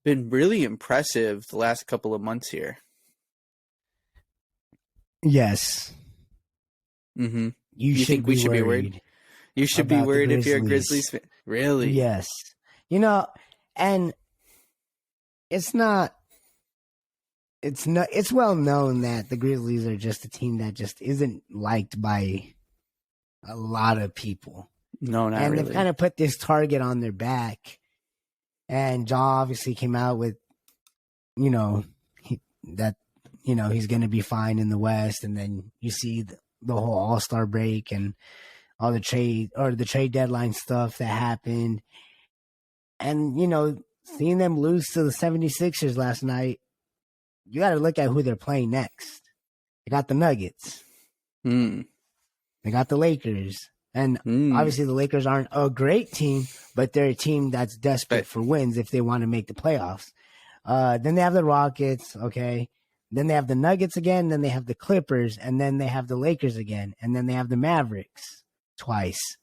been really impressive the last couple of months here? Yes. Mm-hmm. You think we should be worried? You should be worried if you're a Grizzlies fan. Really? Yes. And it's well known that the Grizzlies are just a team that just isn't liked by a lot of people. No, not and really. They've kind of put this target on their back. And Ja obviously came out with, he's going to be fine in the West. And then you see the whole All-Star break and all the trade deadline stuff that happened. And, seeing them lose to the 76ers last night, you got to look at who they're playing next. They got the Nuggets. They got the Lakers. And obviously the Lakers aren't a great team, but they're a team that's desperate for wins if they want to make the playoffs. Then they have the Rockets, okay? Then they have the Nuggets again, then they have the Clippers, and then they have the Lakers again, and then they have the Mavericks twice.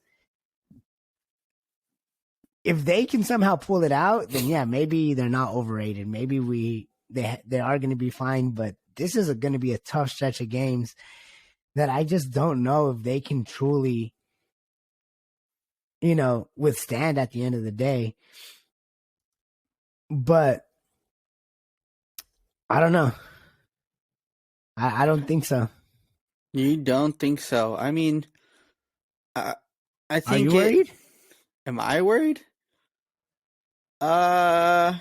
If they can somehow pull it out, then yeah, maybe they're not overrated. Maybe they are going to be fine, but this is going to be a tough stretch of games that I just don't know if they can truly, withstand at the end of the day. But I don't know. I don't think so. You don't think so? I mean, I think. Are you worried? Am I worried? No,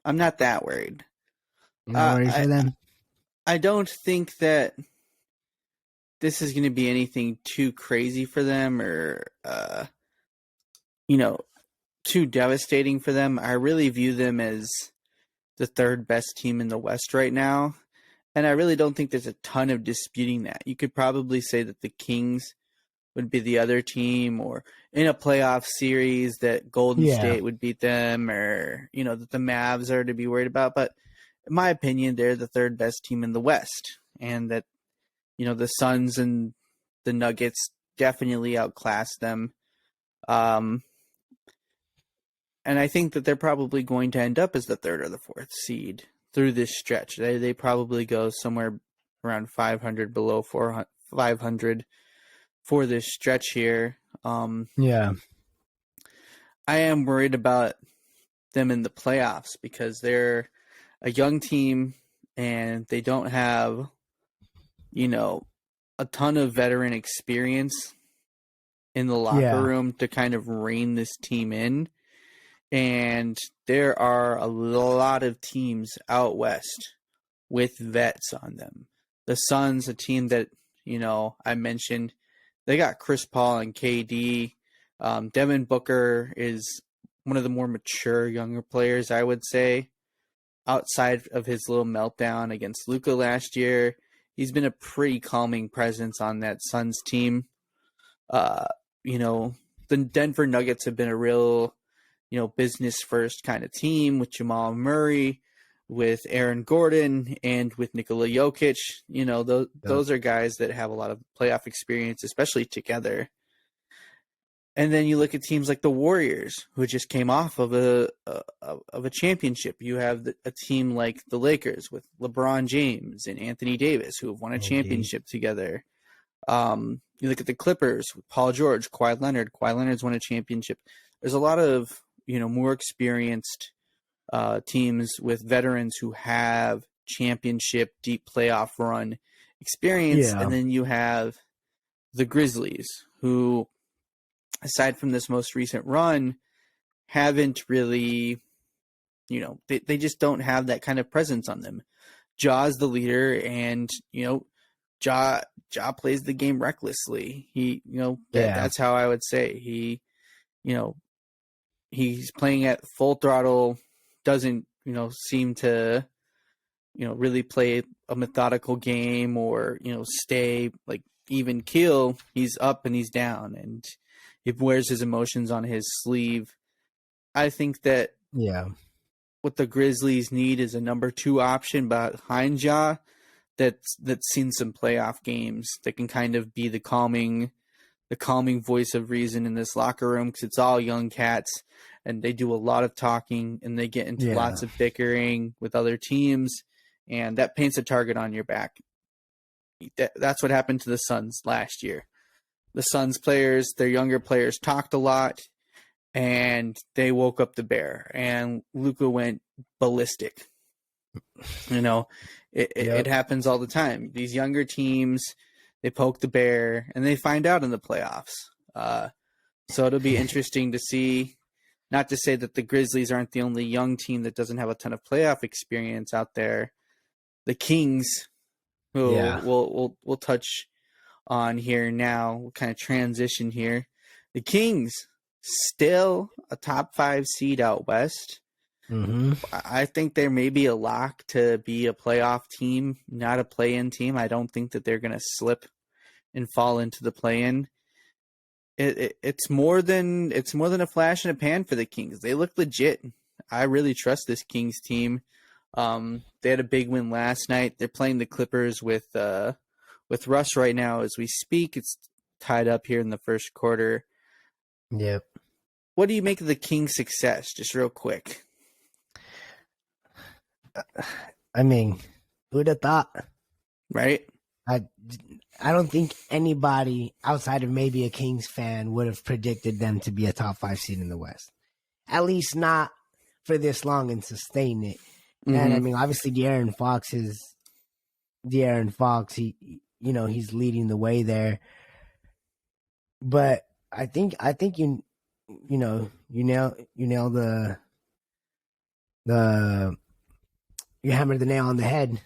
I'm not that worried. You're not worried for them? I don't think that this is going to be anything too crazy for them or, too devastating for them. I really view them as the third best team in the West right now. And I really don't think there's a ton of disputing that. You could probably say that the Kings would be the other team, or in a playoff series that Golden State would beat them, or, that the Mavs are to be worried about. But in my opinion, they're the third best team in the West, and that, the Suns and the Nuggets definitely outclass them. And I think that they're probably going to end up as the third or the fourth seed through this stretch. They probably go somewhere around 500, below 500 for this stretch here. Yeah. I am worried about them in the playoffs because they're a young team and they don't have, a ton of veteran experience in the locker room to kind of rein this team in. And there are a lot of teams out west with vets on them. The Suns, a team that, I mentioned, they got Chris Paul and KD. Devin Booker is one of the more mature, younger players, I would say. Outside of his little meltdown against Luka last year, he's been a pretty calming presence on that Suns team. The Denver Nuggets have been a real, business first kind of team with Jamal Murray, with Aaron Gordon, and with Nikola Jokic. Those are guys that have a lot of playoff experience, especially together. And then you look at teams like the Warriors, who just came off of a championship. You have a team like the Lakers with LeBron James and Anthony Davis, who have won a championship together. You look at the Clippers with Paul George, Kawhi Leonard. Kawhi Leonard's won a championship. There's a lot of more experienced teams with veterans who have championship, deep playoff run experience, and then you have the Grizzlies, who, aside from this most recent run, haven't really, they just don't have that kind of presence on them. Ja's the leader, and Ja plays the game recklessly. He, that's how I would say he, he's playing at full throttle, doesn't, seem to, really play a methodical game or, stay like even keel. He's up and he's down, and he wears his emotions on his sleeve. I think that what the Grizzlies need is a number 2 option behind Ja that's seen some playoff games that can kind of be the calming voice of reason in this locker room, because it's all young cats and they do a lot of talking and they get into lots of bickering with other teams, and that paints a target on your back. That's what happened to the Suns last year. The Suns players, their younger players, talked a lot, and they woke up the bear, and Luka went ballistic. It happens all the time. These younger teams, they poke the bear, and they find out in the playoffs. So it'll be interesting to see. Not to say that the Grizzlies aren't the only young team that doesn't have a ton of playoff experience out there. The Kings, who we'll touch on here now. We'll kind of transition here. The Kings, still a top 5 seed out west. Mm-hmm. I think they're maybe a lock to be a playoff team, not a play-in team. I don't think that they're going to slip and fall into the play-in. It's more than a flash in a pan for the Kings. They look legit. I really trust this Kings team. They had a big win last night. They're playing the Clippers with Russ right now as we speak. It's tied up here in the first quarter. Yep. What do you make of the Kings' success? Just real quick. I mean, who'd have thought? Right? I don't think anybody outside of maybe a Kings fan would have predicted them to be a top 5 seed in the West. At least not for this long and sustain it. Mm-hmm. And I mean, obviously De'Aaron Fox. He's leading the way there. But I think you nail you hammered the nail on the head.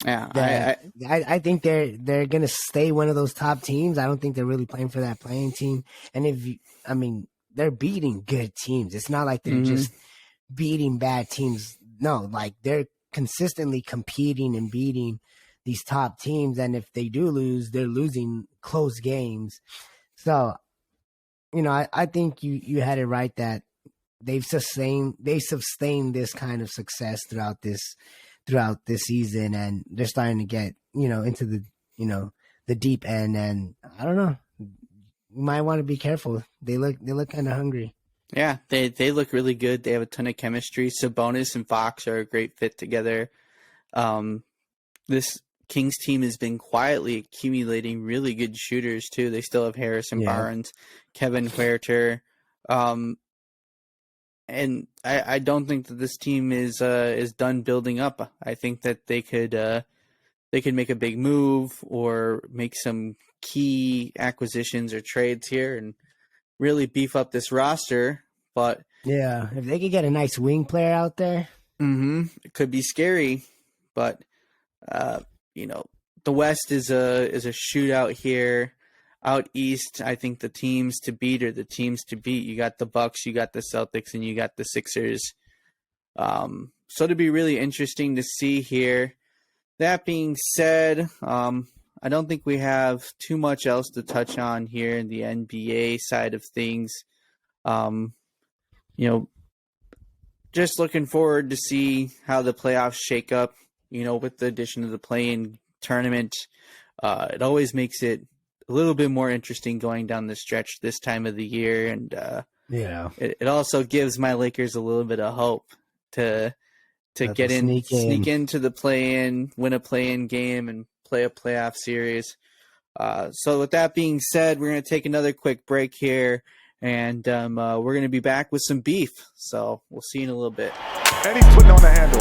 Yeah, I think they're gonna stay one of those top teams. I don't think they're really playing for that playing team. And they're beating good teams. It's not like they're just beating bad teams. No, like they're consistently competing and beating these top teams. And if they do lose, they're losing close games. So, I think you had it right that they sustained this kind of success throughout this season, and they're starting to get into the deep end. And I don't know, you might want to be careful. They look kind of hungry. Yeah, they look really good. They have a ton of chemistry. Sabonis and Fox are a great fit together. This Kings team has been quietly accumulating really good shooters too. They still have Harrison Barnes, Kevin Huerter. And I don't think that this team is done building up. I think that they could make a big move or make some key acquisitions or trades here and really beef up this roster. But Yeah, if they could get a nice wing player out there. It could be scary, but the West is a shootout here. Out East, I think the teams to beat are the teams to beat. You got the Bucks, you got the Celtics, and you got the Sixers. So it'll be really interesting to see here. That being said, I don't think we have too much else to touch on here in the NBA side of things. Just looking forward to see how the playoffs shake up, with the addition of the play-in tournament. It always makes it a little bit more interesting going down the stretch this time of the year. And it also gives my Lakers a little bit of hope to get in, sneak into the play-in, win a play-in game, and play a playoff series. So with that being said, we're going to take another quick break here, and we're going to be back with some beef. So we'll see you in a little bit. And he's putting on the handle.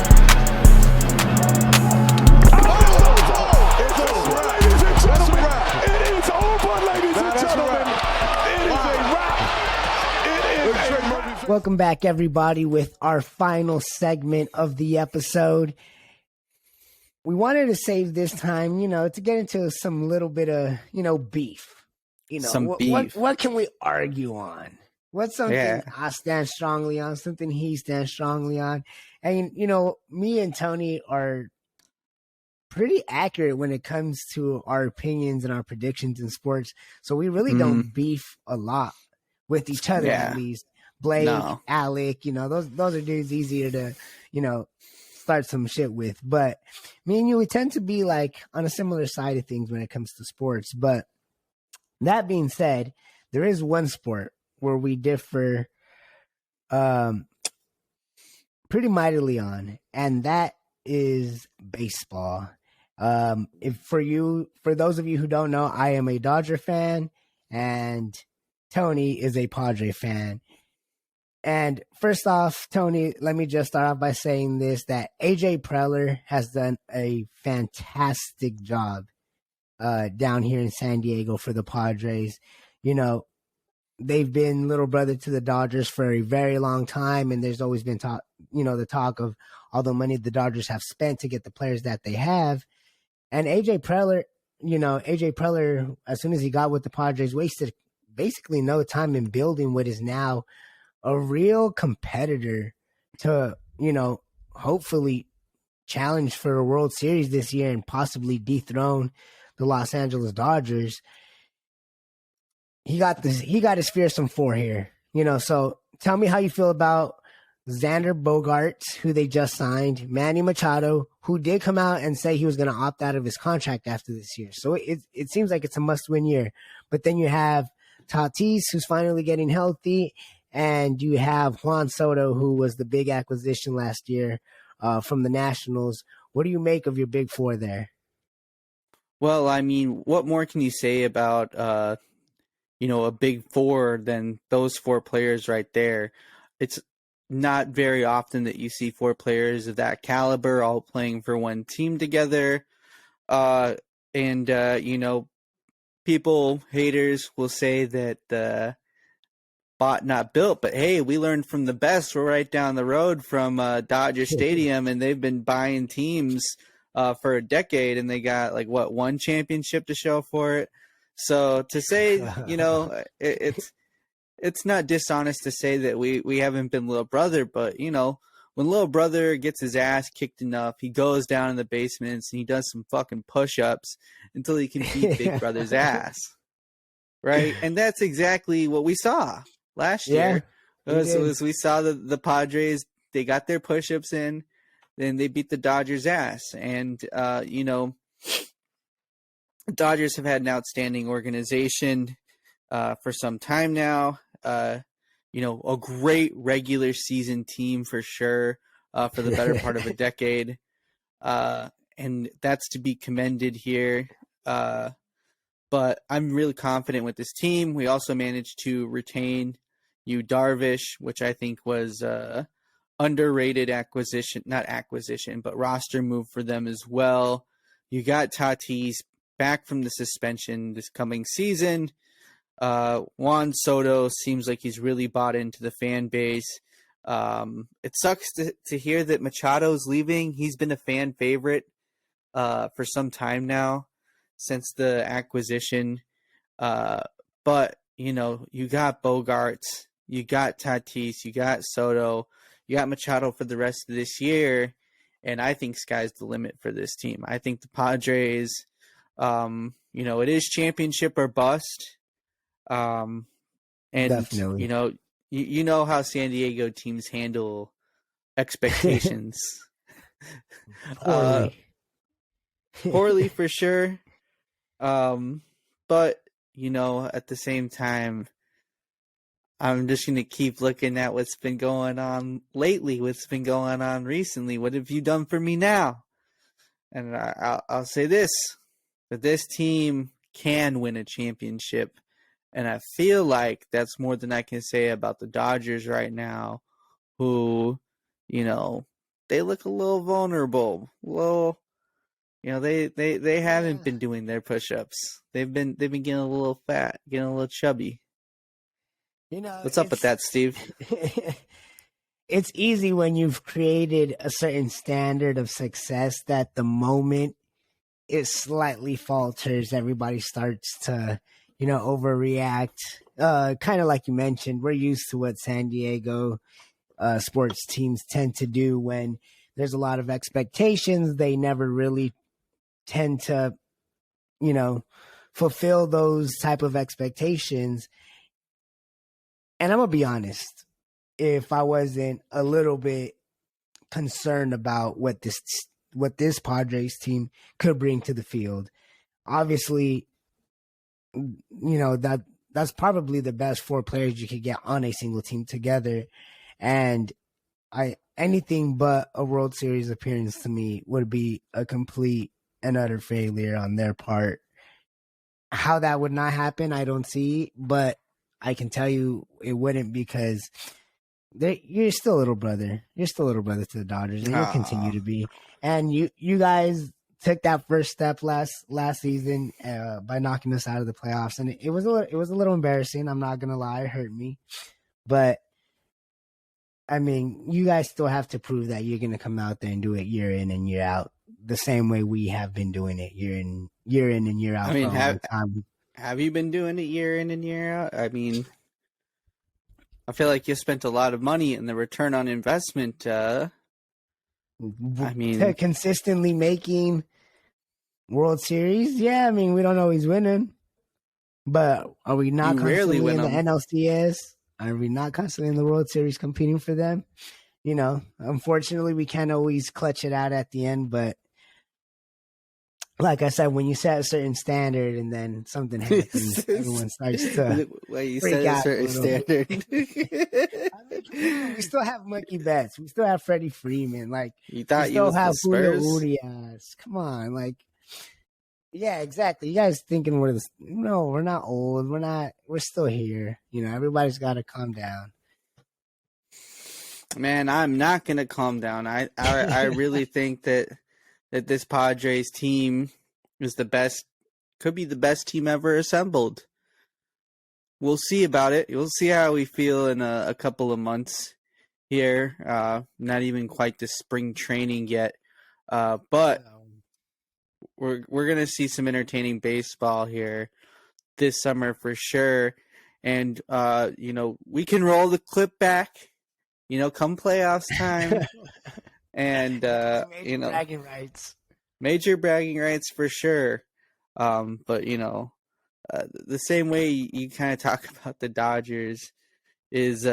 It's a wrap. It is over, ladies and gentlemen. It is a wrap. It is a wrap. Welcome back, everybody, with our final segment of the episode. We wanted to save this time, to get into some little bit of, beef. Beef. What can we argue on? What's something I stand strongly on, something he stands strongly on? And, me and Tony are pretty accurate when it comes to our opinions and our predictions in sports. So we really don't beef a lot with each other, at least. Blake, Alec, those are dudes easier to, start some shit with. But me and you, we tend to be like on a similar side of things when it comes to sports. But that being said, there is one sport where we differ pretty mightily on, and that is baseball. For those of you who don't know, I am a Dodger fan, and Tony is a Padre fan. And first off, Tony, let me just start off by saying this, that AJ Preller has done a fantastic job down here in San Diego for the Padres. They've been little brother to the Dodgers for a very long time, and there's always been the talk of all the money the Dodgers have spent to get the players that they have. And AJ Preller, as soon as he got with the Padres, wasted basically no time in building what is now a real competitor to, hopefully challenge for a World Series this year and possibly dethrone the Los Angeles Dodgers. He got his fearsome four here, so tell me how you feel about Xander Bogaerts, who they just signed, Manny Machado, who did come out and say he was going to opt out of his contract after this year. So it seems like it's a must-win year. But then you have Tatis, who's finally getting healthy, and you have Juan Soto, who was the big acquisition last year from the Nationals. What do you make of your big four there? Well, I mean, what more can you say about, a big four than those four players right there? It's not very often that you see four players of that caliber all playing for one team together. People, haters will say that bought, not built, but hey, we learned from the best. We're right down the road from Dodger Stadium, and they've been buying teams for a decade, and they got one championship to show for it. So to say, it's not dishonest to say that we haven't been little brother, but when little brother gets his ass kicked enough, he goes down in the basements and he does some fucking push-ups until he can beat big brother's ass. Right? And that's exactly what we saw last year. We saw the Padres, they got their push-ups in, then they beat the Dodgers' ass. And, the Dodgers have had an outstanding organization for some time now. A great regular season team for sure for the better part of a decade. And that's to be commended here. But I'm really confident with this team. We also managed to retain Yu Darvish, which I think was underrated roster move for them as well. You got Tatis back from the suspension this coming season. Juan Soto seems like he's really bought into the fan base. It sucks to hear that Machado's leaving. He's been a fan favorite for some time now since the acquisition. But, you know, you got Bogarts, you got Tatis, you got Soto, you got Machado for the rest of this year, and I think sky's the limit for this team. I think the Padres, you know, it is championship or bust. And, Definitely. you know how San Diego teams handle expectations. Poorly for sure. But, you know, at the same time, I'm just going to keep looking at what's been going on lately, what's been going on recently. What have you done for me now? And I'll say this, that this team can win a championship. And I feel like that's more than I can say about the Dodgers right now, who, you know, they look a little vulnerable, they haven't been doing their push-ups. They've been getting a little fat, getting a little chubby. You know, what's up with that, Steve? It's easy when you've created a certain standard of success that the moment it slightly falters, everybody starts to, you know, overreact. Kind of like you mentioned, we're used to what San Diego sports teams tend to do when there's a lot of expectations. They never really tend to, you know, fulfill those type of expectations. And I'm going to be honest, if I wasn't a little bit concerned about what this Padres team could bring to the field, obviously, you know, that's probably the best 4 players you could get on a single team together. And anything but a World Series appearance to me would be a complete and utter failure on their part. How that would not happen, I don't see, but I can tell you it wouldn't, because you're still a little brother. You're still a little brother to the Dodgers, and you'll continue to be. And you guys took that first step last season by knocking us out of the playoffs, and it was a little embarrassing. I'm not gonna lie, it hurt me, but I mean, you guys still have to prove that you're gonna come out there and do it year in and year out, the same way we have been doing it year in and year out. I mean, have you been doing it year in and year out? I mean, I feel like you spent a lot of money, and the return on investment. I mean, consistently making World Series. Yeah, I mean, we don't always win them, but are we not constantly in the NLCS? Are we not constantly in the World Series competing for them? You know, unfortunately, we can't always clutch it out at the end, but like I said, when you set a certain standard and then something happens, everyone starts to freak out. A certain standard. I mean, we still have Mookie Betts. We still have Freddie Freeman. Like, you thought we still have Julio Urias. Come on, like, yeah, exactly. You guys thinking no, we're not old. We're still here. You know, everybody's got to calm down. Man, I'm not gonna calm down. I really think that this Padres team is could be the best team ever assembled. We'll see about it. We'll see how we feel in a couple of months here. Not even quite the spring training yet, but we're gonna see some entertaining baseball here this summer for sure. And you know, we can roll the clip back, you know, come playoffs time. And you know, major bragging rights for sure. But you know, the same way you kind of talk about the Dodgers is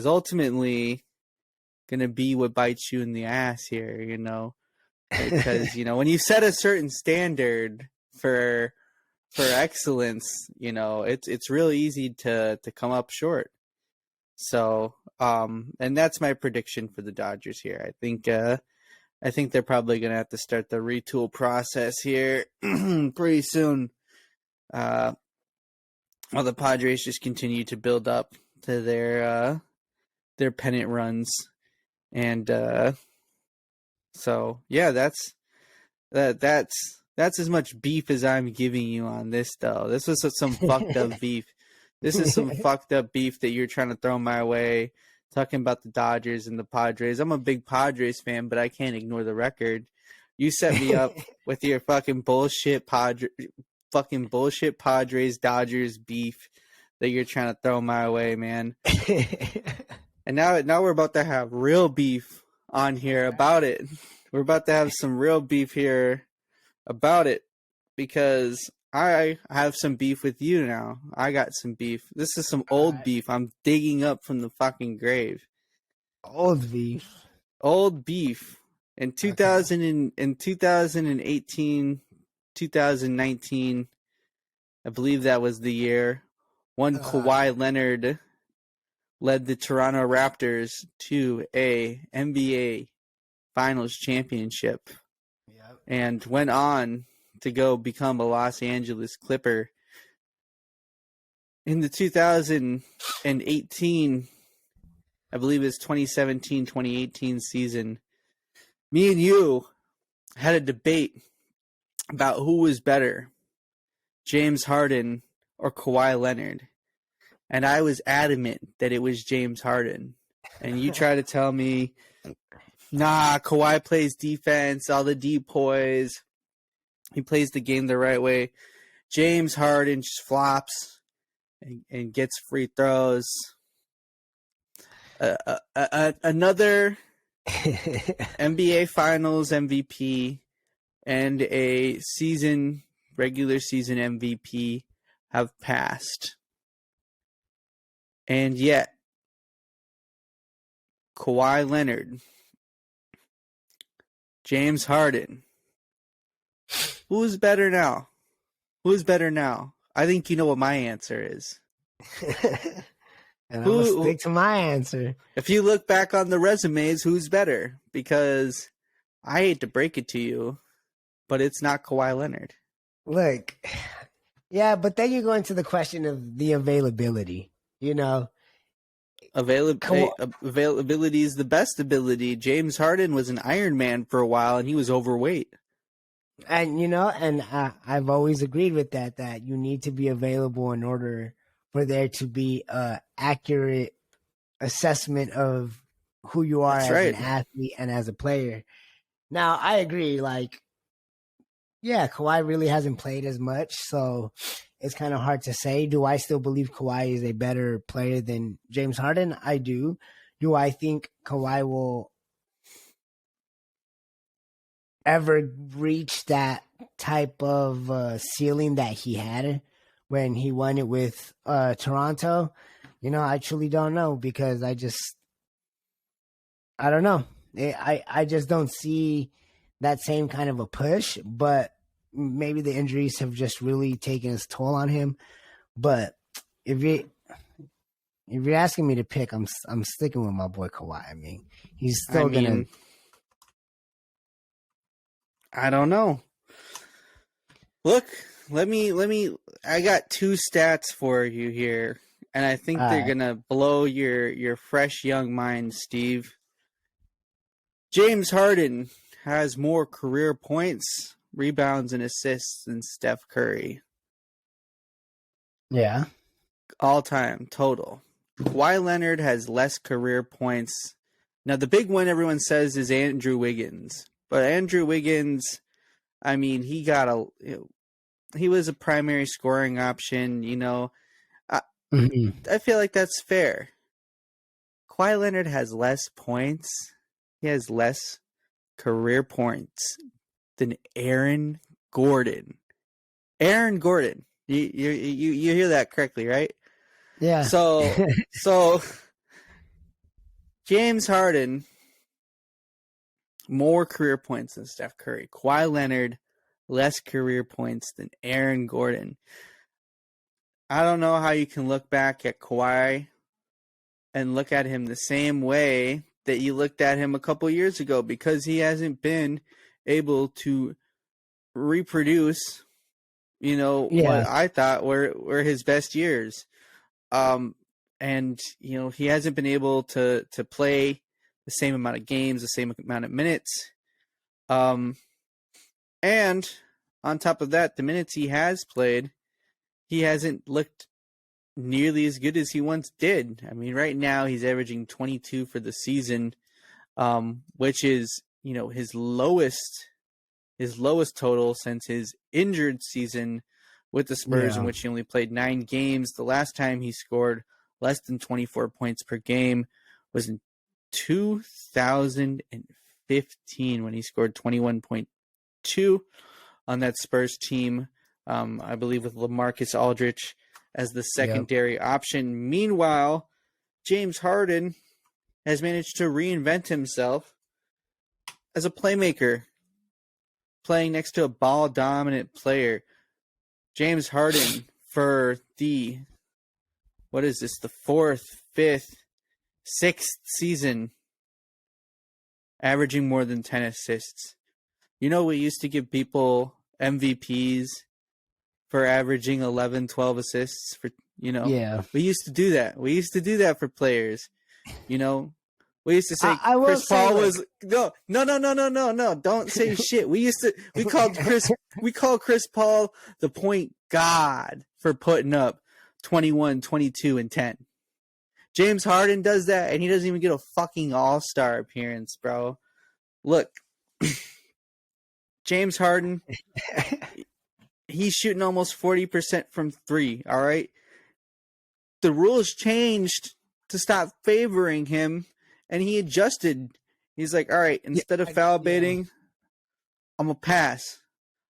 ultimately going to be what bites you in the ass here. You know, because you know, when you set a certain standard for excellence, you know, it's real easy to come up short. So, and that's my prediction for the Dodgers here. I think they're probably going to have to start the retool process here pretty soon. While the Padres just continue to build up to their pennant runs. And so, yeah, that's as much beef as I'm giving you on this, though. This was some fucked up beef. This is some fucked up beef that you're trying to throw my way. talking about the Dodgers and the Padres. I'm a big Padres fan, but I can't ignore the record. You set me up with your fucking bullshit Padres Dodgers beef that you're trying to throw my way, man. And now we're about to have real beef on here about it. We're about to have some real beef here about it because I have some beef with you now. I got some beef. This is some old beef I'm digging up from the fucking grave. Old beef. Old beef. In 2018, 2019, I believe that was the year, one Kawhi Leonard led the Toronto Raptors to a NBA Finals championship and went on to go become a Los Angeles Clipper. In the 2018, I believe it's 2017-2018 season, me and you had a debate about who was better, James Harden or Kawhi Leonard. And I was adamant that it was James Harden. And you try to tell me, nah, Kawhi plays defense, all the depoys. He plays the game the right way. James Harden just flops and gets free throws. Another NBA Finals MVP and a regular season MVP have passed. And yet, Kawhi Leonard, James Harden, who's better now? Who's better now? I think you know what my answer is. And I'm going to stick to my answer. If you look back on the resumes, who's better? Because I hate to break it to you, but it's not Kawhi Leonard. Look, yeah, but then you go into the question of the availability. You know, availability is the best ability. James Harden was an Iron Man for a while, and he was overweight. And I've always agreed with that you need to be available in order for there to be an accurate assessment of who you are as an athlete and as a player. Now, I agree. Like, yeah, Kawhi really hasn't played as much, so it's kind of hard to say. Do I still believe Kawhi is a better player than James Harden? I do. Do I think Kawhi will ever reach that type of ceiling that he had when he won it with Toronto? I truly don't know because I don't know. I just don't see that same kind of a push, but maybe the injuries have just really taken its toll on him. But if you're asking me to pick, I'm sticking with my boy Kawhi. I mean, he's still gonna. I don't know. Look, let me. I got two stats for you here, and I think they're gonna blow your fresh young mind, Steve. James Harden has more career points, rebounds, and assists than Steph Curry. Yeah. All time total. Kawhi Leonard has less career points. Now, the big one everyone says is Andrew Wiggins. But Andrew Wiggins, I mean, he was a primary scoring option, I feel like that's fair. Kawhi Leonard has less points. He has less career points than Aaron Gordon. Aaron Gordon. You hear that correctly, right? Yeah. So James Harden, more career points than Steph Curry. Kawhi Leonard, less career points than Aaron Gordon. I don't know how you can look back at Kawhi and look at him the same way that you looked at him a couple years ago because he hasn't been able to reproduce, what I thought were his best years. And he hasn't been able to play the same amount of games, the same amount of minutes. And on top of that, the minutes he has played, he hasn't looked nearly as good as he once did. I mean, right now he's averaging 22 for the season, which is, his lowest total since his injured season with the Spurs, in which he only played 9 games. The last time he scored less than 24 points per game was in 2015 when he scored 21.2 on that Spurs team, I believe with LaMarcus Aldridge as the secondary option. Meanwhile, James Harden has managed to reinvent himself as a playmaker, playing next to a ball-dominant player. James Harden for the, the 4th, 5th, 6th season, averaging more than 10 assists. We used to give people MVPs for averaging 11, 12 assists for, we used to do that. We used to do that for players, We used to say Chris Paul was no. Don't say shit. We called Chris Paul the point god for putting up 21, 22, and 10. James Harden does that, and he doesn't even get a fucking all-star appearance, bro. Look, James Harden, he's shooting almost 40% from 3, all right? The rules changed to stop favoring him, and he adjusted. He's like, all right, instead of foul baiting, I'm going to pass.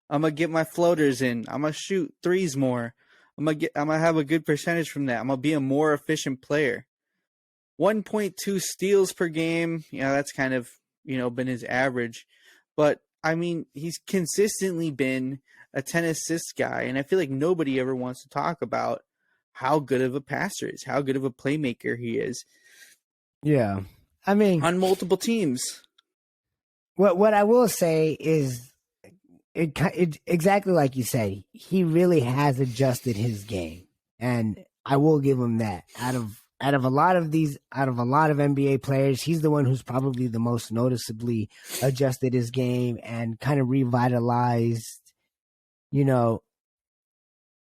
I'm going to get my floaters in. I'm going to shoot threes more. I'm going to have a good percentage from that. I'm going to be a more efficient player. 1.2 steals per game. That's kind of, been his average. But, I mean, he's consistently been a 10 assist guy, and I feel like nobody ever wants to talk about how good of a passer is, how good of a playmaker he is. Yeah. I mean, on multiple teams. What I will say is it exactly like you said, he really has adjusted his game, and I will give him that. Out of a lot of NBA players, he's the one who's probably the most noticeably adjusted his game and kind of revitalized,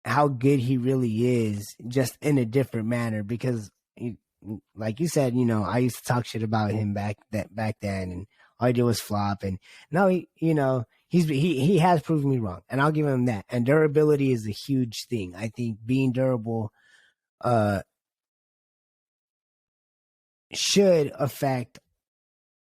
how good he really is, just in a different manner. Because, like you said, I used to talk shit about him back then, and all he did was flop. And now he has proven me wrong, and I'll give him that. And durability is a huge thing. I think being durable should affect,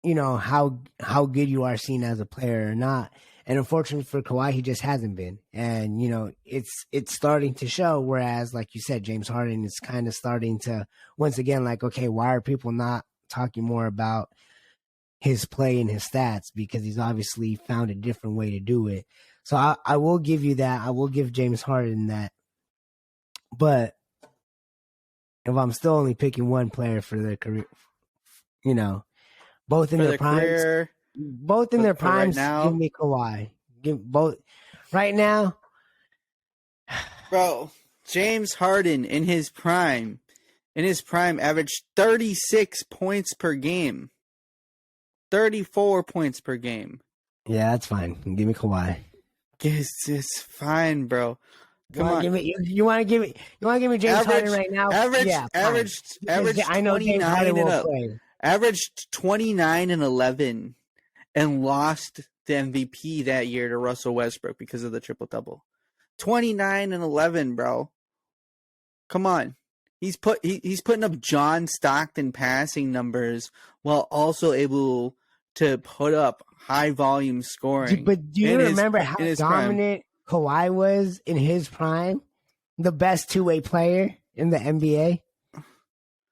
how good you are seen as a player or not. And unfortunately for Kawhi, he just hasn't been. And, it's starting to show. Whereas, like you said, James Harden is kind of starting to, once again, like, okay, why are people not talking more about his play and his stats? Because he's obviously found a different way to do it. So I will give you that. I will give James Harden that. But if I'm still only picking one player for their career, both in their primes, right now, give me Kawhi. Give both right now. Bro, James Harden in his prime averaged 36 points per game. 34 points per game. Yeah, that's fine. Give me Kawhi. It's fine, bro. Come on. You want to give me James Harden right now? Averaged 29 and up. Averaged 29 and 11 and lost the MVP that year to Russell Westbrook because of the triple-double. 29 and 11, bro. Come on. He's putting up John Stockton passing numbers while also able to put up high volume scoring. But do you remember how dominant Kawhi was in his prime? The best two-way player in the NBA?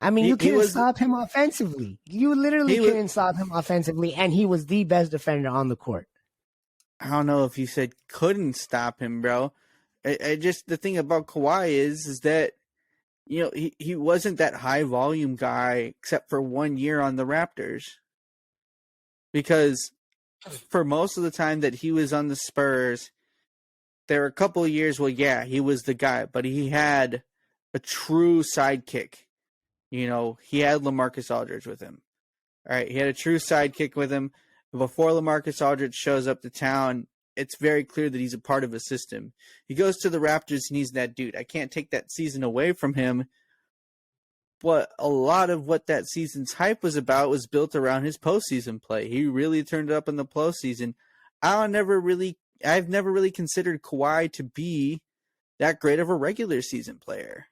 I mean, you couldn't stop him offensively. You literally couldn't stop him offensively, and he was the best defender on the court. I don't know if you said couldn't stop him, bro. I just, the thing about Kawhi is that, he wasn't that high volume guy except for 1 year on the Raptors. Because for most of the time that he was on the Spurs, there were a couple of years, he was the guy, but he had a true sidekick. He had LaMarcus Aldridge with him. All right, he had a true sidekick with him. Before LaMarcus Aldridge shows up to town, it's very clear that he's a part of a system. He goes to the Raptors and he's that dude. I can't take that season away from him. But a lot of what that season's hype was about was built around his postseason play. He really turned it up in the postseason. I've never really considered Kawhi to be that great of a regular season player.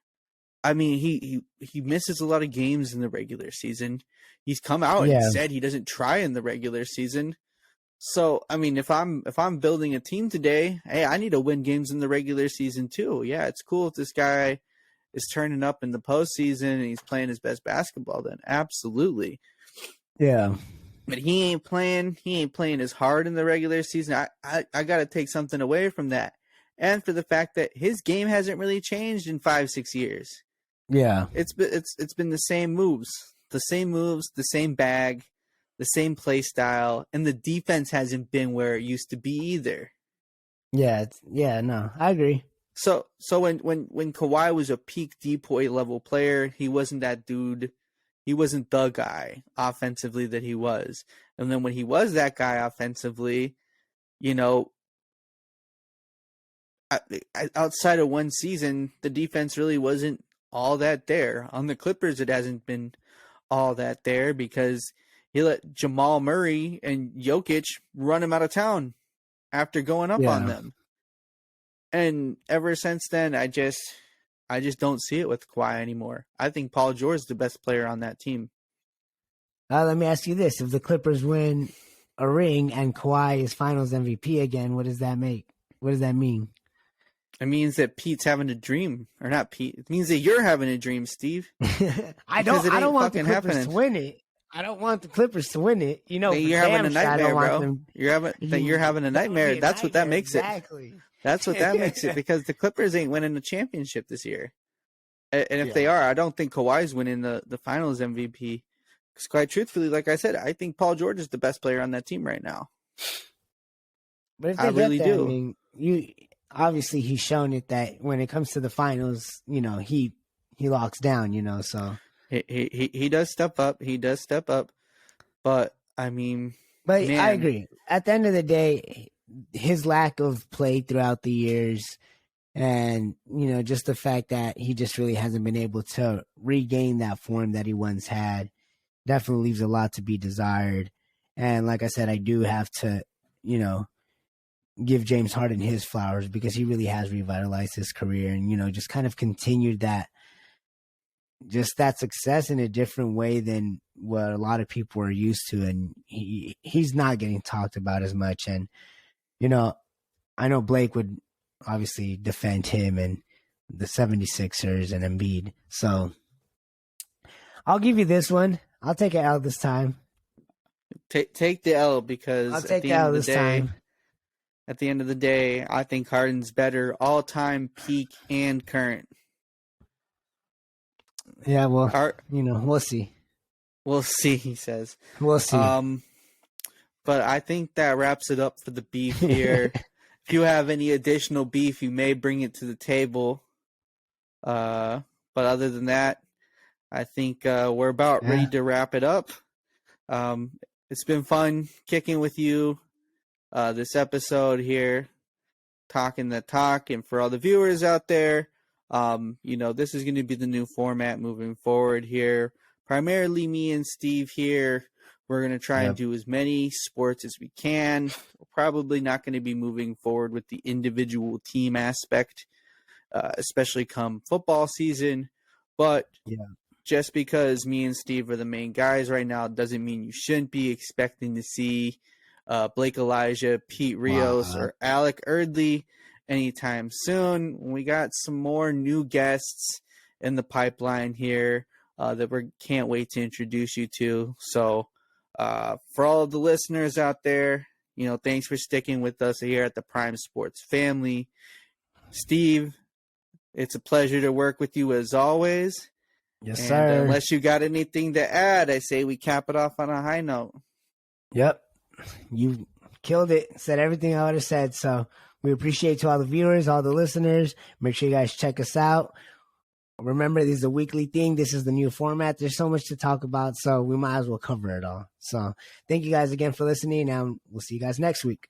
I mean, he misses a lot of games in the regular season. He's come out and said he doesn't try in the regular season. So, I mean, if I'm building a team today, hey, I need to win games in the regular season too. Yeah, it's cool if this guy is turning up in the postseason and he's playing his best basketball, then absolutely. Yeah. But he ain't playing as hard in the regular season. I got to take something away from that. And for the fact that his game hasn't really changed in 5-6 years. Yeah. It's been the same moves, the same bag, the same play style, and the defense hasn't been where it used to be either. Yeah, no, I agree. So when Kawhi was a peak DPOY level player, he wasn't that dude. He wasn't the guy offensively that he was. And then when he was that guy offensively, you know, outside of one season, the defense really wasn't all that there. On the Clippers, it hasn't been all that there because he let Jamal Murray and Jokic run him out of town after going up on them. And ever since then, I just don't see it with Kawhi anymore. I think Paul George is the best player on that team. Let me ask you this. If the Clippers win a ring and Kawhi is finals MVP again, what does that make? What does that mean? It means that Pete's having a dream. Or not Pete. It means that you're having a dream, Steve. I don't want the Clippers to win it. I don't want the Clippers to win it. You know, you're having a nightmare, bro. You're having a nightmare. That's what that makes it. Exactly. That's what that makes it, because the Clippers ain't winning the championship this year. And if they are, I don't think Kawhi's winning the finals MVP. Because quite truthfully, like I said, I think Paul George is the best player on that team right now. But if they really do. I mean, obviously he's shown it that when it comes to the finals, you know, he locks down, you know, so. He does step up. He does step up. But, I mean. But man. I agree. At the end of the day, his lack of play throughout the years and, you know, just the fact that he just really hasn't been able to regain that form that he once had definitely leaves a lot to be desired. And like I said, I do have to, you know, give James Harden his flowers because he really has revitalized his career and, you know, just kind of continued that success in a different way than what a lot of people are used to. And he's not getting talked about as much. And, you know, I know Blake would obviously defend him and the 76ers and Embiid. So I'll give you this one. I'll take an L this time. Take the L because I'll take the L this time. At the end of the day, I think Harden's better all-time, peak, and current. Yeah, well, you know, we'll see. We'll see, he says. We'll see. But I think that wraps it up for the beef here. If you have any additional beef, you may bring it to the table. But other than that, I think we're about ready to wrap it up. It's been fun kicking with you this episode here, talking the talk. And for all the viewers out there, you know, this is going to be the new format moving forward here. Primarily me and Steve here. We're going to try and do as many sports as we can. We're probably not going to be moving forward with the individual team aspect, especially come football season. But just because me and Steve are the main guys right now doesn't mean you shouldn't be expecting to see Blake Elijah, Pete Rios, or Alec Erdley anytime soon. We got some more new guests in the pipeline here that we can't wait to introduce you to. So for all of the listeners out there, you know, thanks for sticking with us here at the Prime Sports family. Steve, it's a pleasure to work with you as always. Yes, sir. Unless you got anything to add, I say we cap it off on a high note. Yep. You killed it. Said everything I would have said. So we appreciate to all the viewers, all the listeners. Make sure you guys check us out. Remember, this is a weekly thing. This is the new format. There's so much to talk about, so we might as well cover it all. So thank you guys again for listening, and we'll see you guys next week.